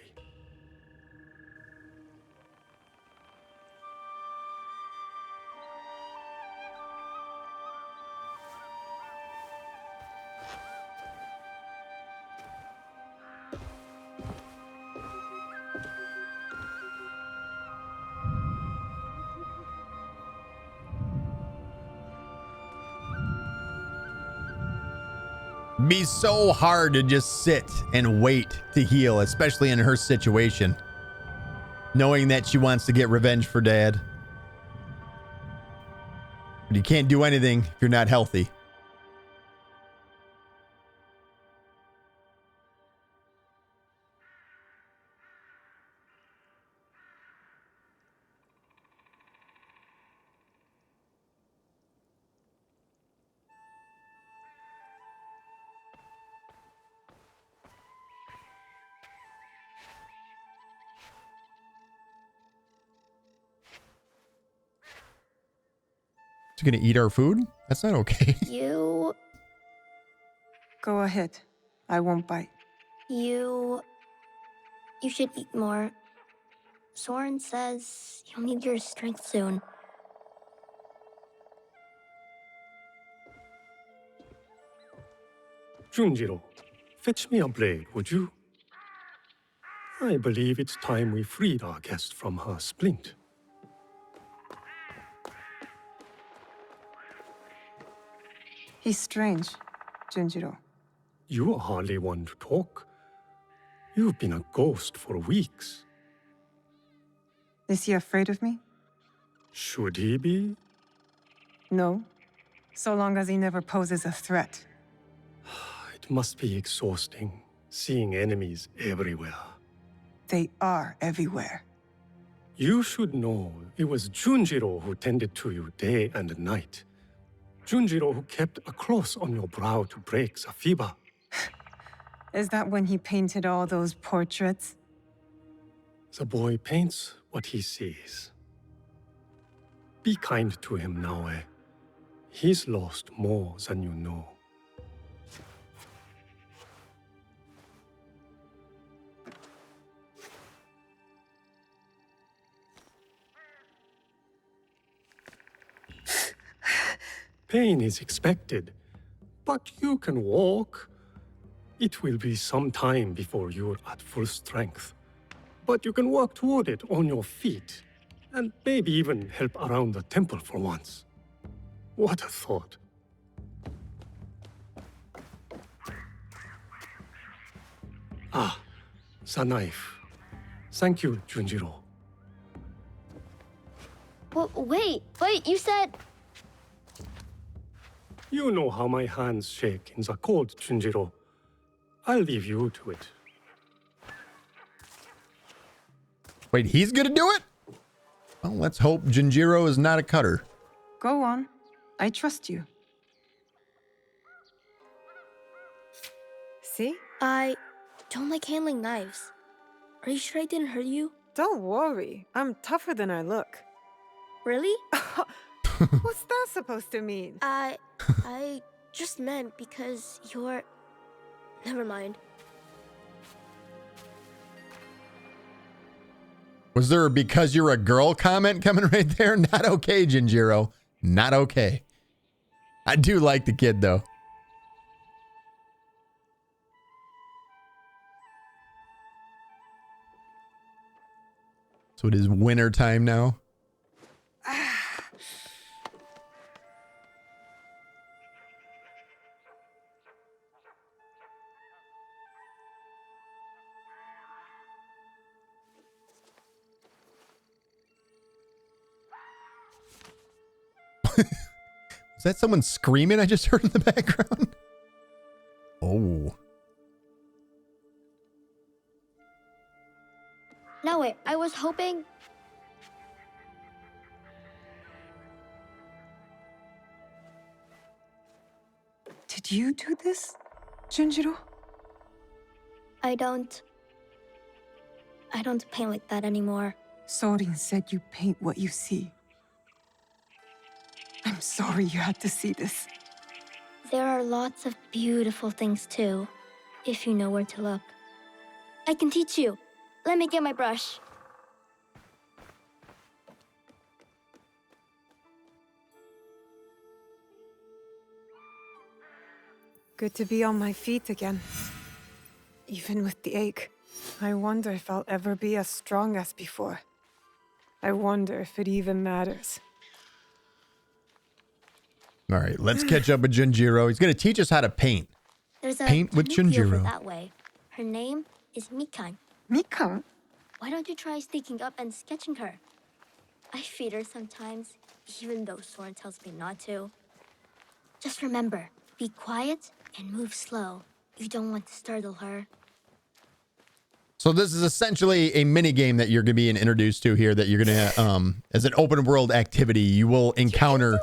Be so hard to just sit and wait to heal, especially in her situation, knowing that she wants to get revenge for Dad. But you can't do anything if you're not healthy. She's gonna eat our food? That's not okay. You... Go ahead. I won't bite. You should eat more. Soren says you'll need your strength soon. Junjiro, fetch me a blade, would you? I believe it's time we freed our guest from her splint. He's strange, Junjiro. You are hardly one to talk. You've been a ghost for weeks. Is he afraid of me? Should he be? No. So long as he never poses a threat. It must be exhausting, seeing enemies everywhere. They are everywhere. You should know it was Junjiro who tended to you day and night. Junjiro who kept a cross on your brow to break the fever. Is that when he painted all those portraits? The boy paints what he sees. Be kind to him, Naoe. He's lost more than you know. Pain is expected, but you can walk. It will be some time before you're at full strength, but you can walk toward it on your feet, and maybe even help around the temple for once. What a thought. Ah, the knife. Thank you, Junjiro. Wait, you said... You know how my hands shake in the cold, Junjiro. I'll leave you to it. Wait, he's gonna do it? Well, let's hope Junjiro is not a cutter. Go on. I trust you. See? I don't like handling knives. Are you sure I didn't hurt you? Don't worry. I'm tougher than I look. Really? What's that supposed to mean? I just meant because you're... Never mind. Was there a because you're a girl comment coming right there? Not okay, Jinjiro. Not okay. I do like the kid, though. So it is winter time now. Is that someone screaming I just heard in the background? Oh. No, wait, I was hoping... Did you do this, Junjiro? I don't paint like that anymore. Sorin said you paint what you see. I'm sorry you had to see this. There are lots of beautiful things too, if you know where to look. I can teach you. Let me get my brush. Good to be on my feet again. Even with the ache. I wonder if I'll ever be as strong as before. I wonder if it even matters. All right, let's catch up with Junjiro. He's going to teach us how to paint. There's a Paint with tanuki over Junjiro. that way. Her name is Mikan. Mikan? Why don't you try sneaking up and sketching her? I feed her sometimes, even though Soren tells me not to. Just remember, be quiet and move slow. You don't want to startle her. So this is essentially a mini game that you're going to be introduced to here that you're going to, as an open world activity, you will encounter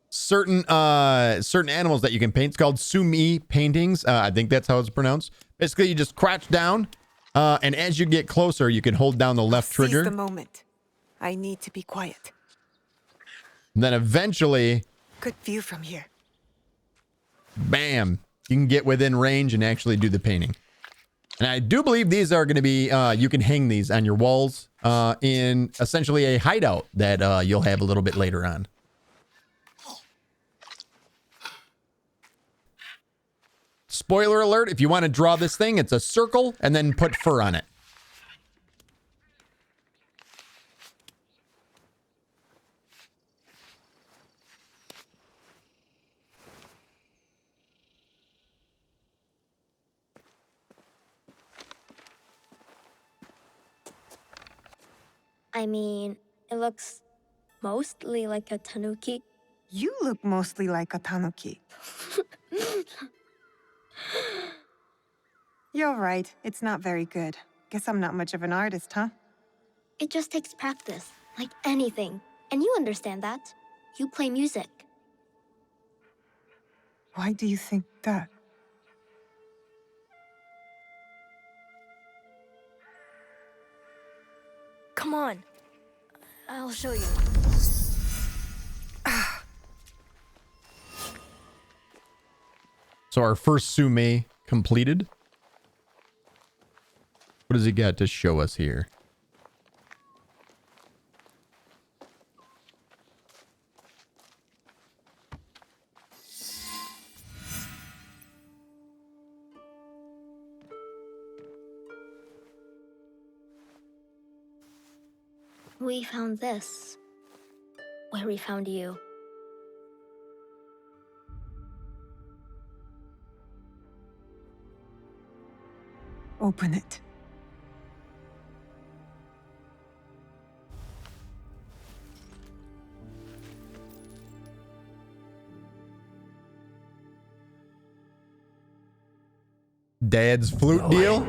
certain animals that you can paint. It's called Sumi paintings. I think that's how it's pronounced. Basically, you just crouch down, and as you get closer, you can hold down the left trigger. Seize the moment. I need to be quiet. And then eventually, Good view from here. bam, you can get within range and actually do the painting. And I do believe these are going to be, you can hang these on your walls in essentially a hideout that you'll have a little bit later on. Spoiler alert, if you want to draw this thing, it's a circle and then put fur on it. I mean, it looks mostly like a tanuki. You look mostly like a tanuki. You're right. It's not very good. Guess I'm not much of an artist, huh? It just takes practice, like anything. And you understand that. You play music. Why do you think that? Come on. I'll show you. So our first Sume completed. What does he got to show us here? We found this. Where we found you. Open it. Dad's flute deal?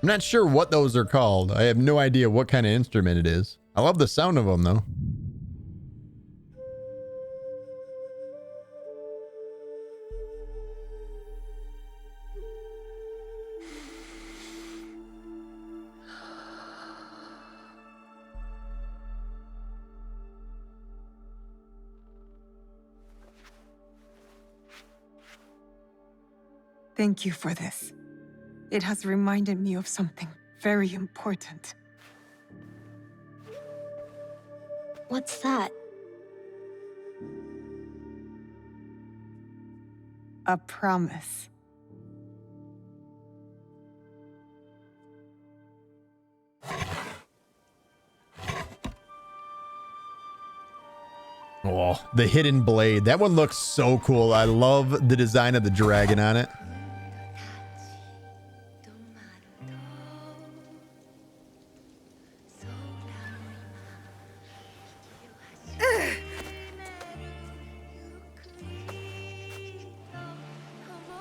I'm not sure what those are called. I have no idea what kind of instrument it is. I love the sound of them, though. Thank you for this. It has reminded me of something very important. What's that? A promise. Oh, the hidden blade. That one looks so cool. I love the design of the dragon on it.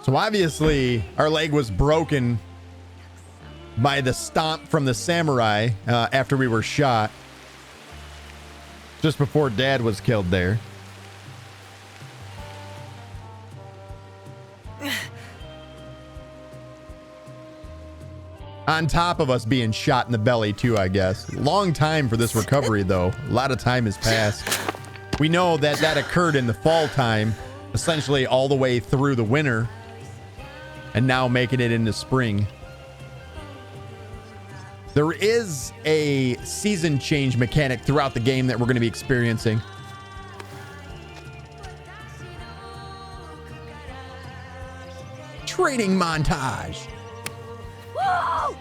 So obviously, our leg was broken by the stomp from the samurai after we were shot. Just before Dad was killed there. On top of us being shot in the belly too, I guess. Long time for this recovery though. A lot of time has passed. We know that that occurred in the fall time, essentially all the way through the winter, and now making it into spring. There is a season change mechanic throughout the game that we're going to be experiencing. Training montage. Whoa!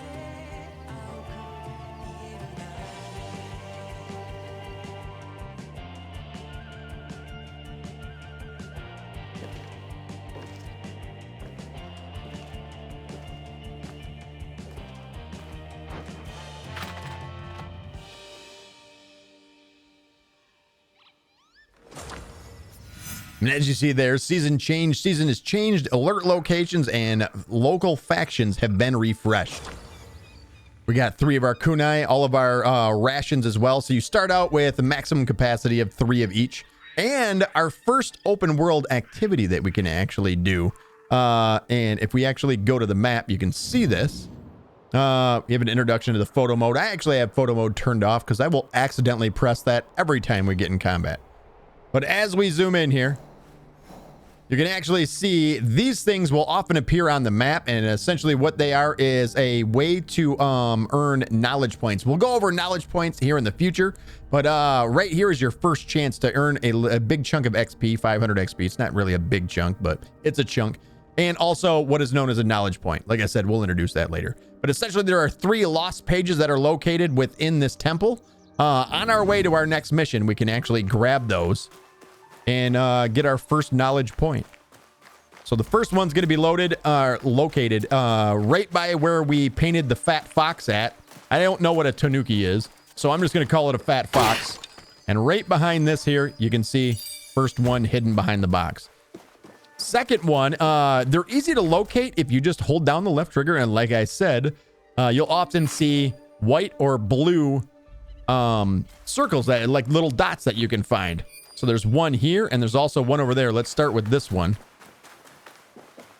And as you see there, season has changed. Alert locations and local factions have been refreshed. We got 3 of our kunai, all of our rations as well. So you start out with a maximum capacity of 3 of each. And our first open world activity that we can actually do. And if we actually go to the map, you can see this. We have an introduction to the photo mode. I actually have photo mode turned off because I will accidentally press that every time we get in combat. But as we zoom in here, you can actually see these things will often appear on the map, and essentially what they are is a way to earn knowledge points. We'll go over knowledge points here in the future, but right here is your first chance to earn a big chunk of XP, 500 XP. It's not really a big chunk, but it's a chunk. And also what is known as a knowledge point. Like I said, we'll introduce that later. But essentially there are 3 lost pages that are located within this temple. On our way to our next mission, we can actually grab those and get our first knowledge point. So the first one's going to be located right by where we painted the fat fox at. I don't know what a tanuki is, so I'm just going to call it a fat fox. And right behind this here, you can see first one hidden behind the box. Second one, they're easy to locate if you just hold down the left trigger. And like I said, you'll often see white or blue circles, that like little dots that you can find. So there's one here, and there's also one over there. Let's start with this one.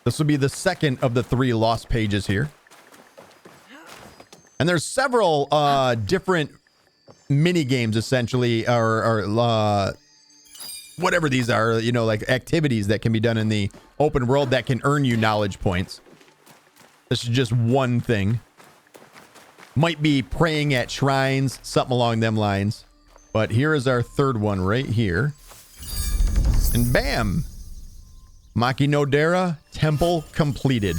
This will be the second of the 3 lost pages here. And there's several different mini games, essentially, or whatever these are, you know, like activities that can be done in the open world that can earn you knowledge points. This is just one thing. Might be praying at shrines, something along them lines. But here is our third one right here. And bam! Maki no Dera, temple completed.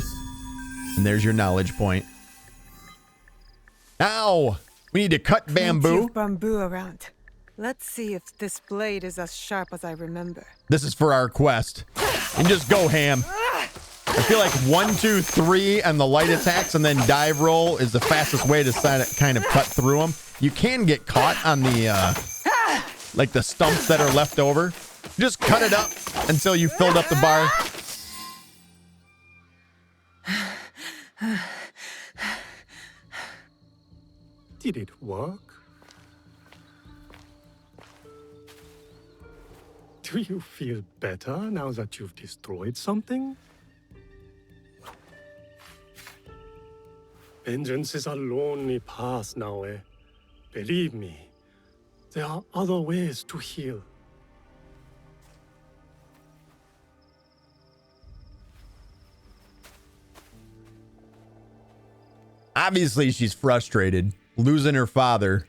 And there's your knowledge point. Now, we need to cut bamboo. Plenty of bamboo around. Let's see if this blade is as sharp as I remember. This is for our quest. And just go ham. I feel like 1, 2, 3 and the light attacks and then dive roll is the fastest way to kind of cut through them. You can get caught on the like the stumps that are left over. Just cut it up until you filled up the bar. Did it work? Do you feel better now that you've destroyed something? Vengeance is a lonely path now, eh? Believe me, there are other ways to heal. Obviously, she's frustrated, losing her father.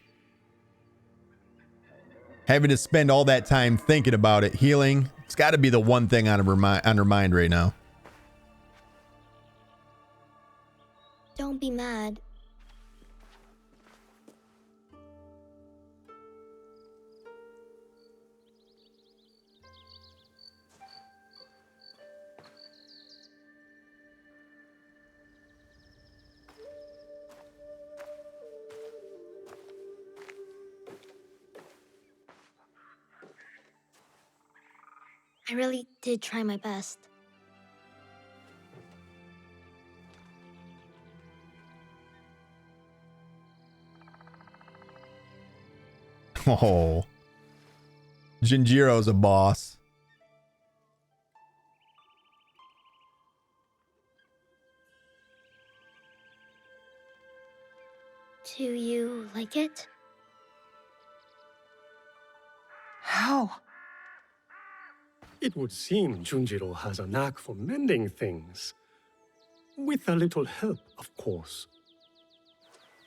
Having to spend all that time thinking about it, healing. It's got to be the one thing on her mind right now. Don't be mad. I really did try my best. Oh. Jinjiro's a boss. Do you like it? How? It would seem Junjiro has a knack for mending things. With a little help, of course.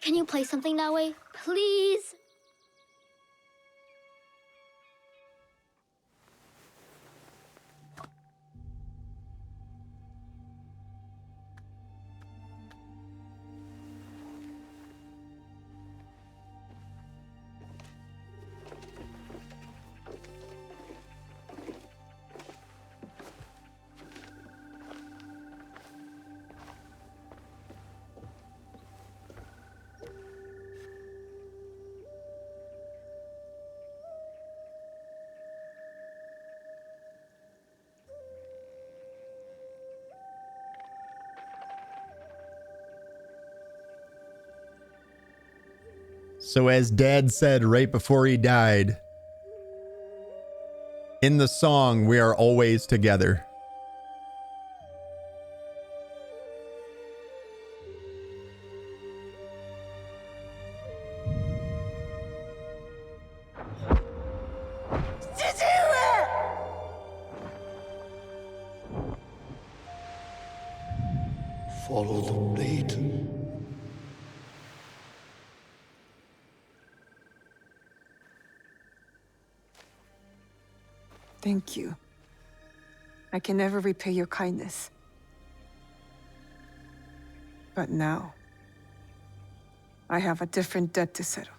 Can you play something that way? Please? So as Dad said right before he died, in the song, we are always together. Follow the blade. Thank you. I can never repay your kindness. But now, I have a different debt to settle.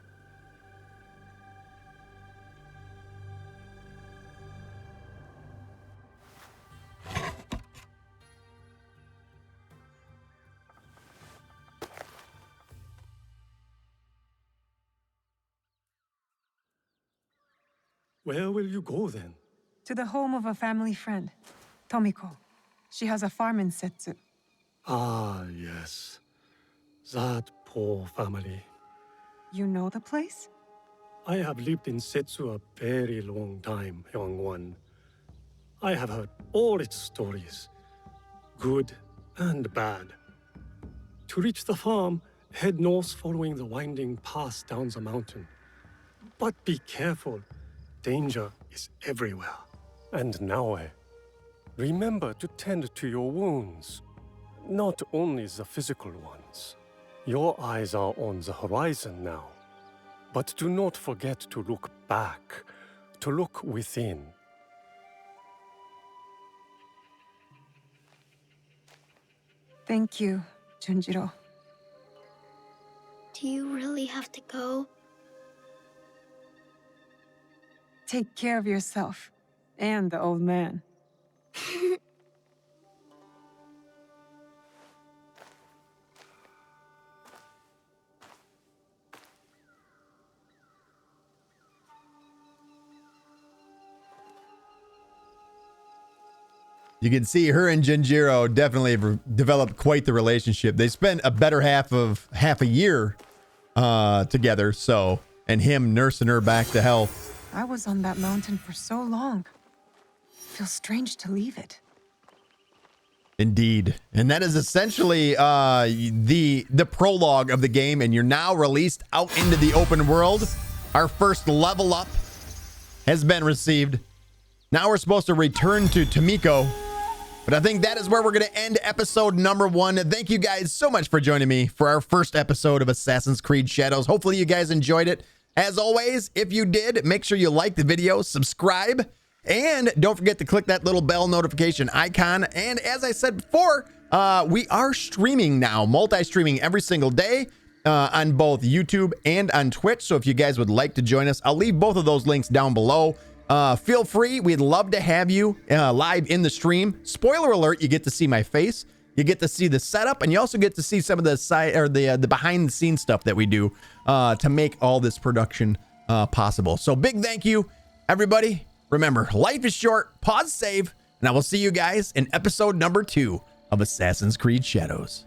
Where will you go then? To the home of a family friend, Tomiko. She has a farm in Setsu. Ah, yes. That poor family. You know the place? I have lived in Setsu a very long time, young one. I have heard all its stories, good and bad. To reach the farm, head north following the winding path down the mountain. But be careful. Danger is everywhere. And Naoe, remember to tend to your wounds. Not only the physical ones. Your eyes are on the horizon now. But do not forget to look back, to look within. Thank you, Junjiro. Do you really have to go? Take care of yourself and the old man. You can see her and Junjiro definitely have developed quite the relationship. They spent a better half a year together, so, and him nursing her back to health. I was on that mountain for so long. Feels strange to leave it. Indeed. And that is essentially the prologue of the game, and you're now released out into the open world. Our first level up has been received. Now we're supposed to return to Tomiko, but I think that is where we're going to end episode number 1. Thank you guys so much for joining me for our first episode of Assassin's Creed Shadows. Hopefully you guys enjoyed it. As always, if you did, make sure you like the video, subscribe, and don't forget to click that little bell notification icon. And as I said before, we are streaming now, multi-streaming every single day on both YouTube and on Twitch. So if you guys would like to join us, I'll leave both of those links down below. Feel free. We'd love to have you live in the stream. Spoiler alert, you get to see my face. You get to see the setup, and you also get to see some of the side or the behind the scenes stuff that we do to make all this production possible. So big thank you, everybody. Remember, life is short, pause, save, and I will see you guys in episode number 2 of Assassin's Creed Shadows.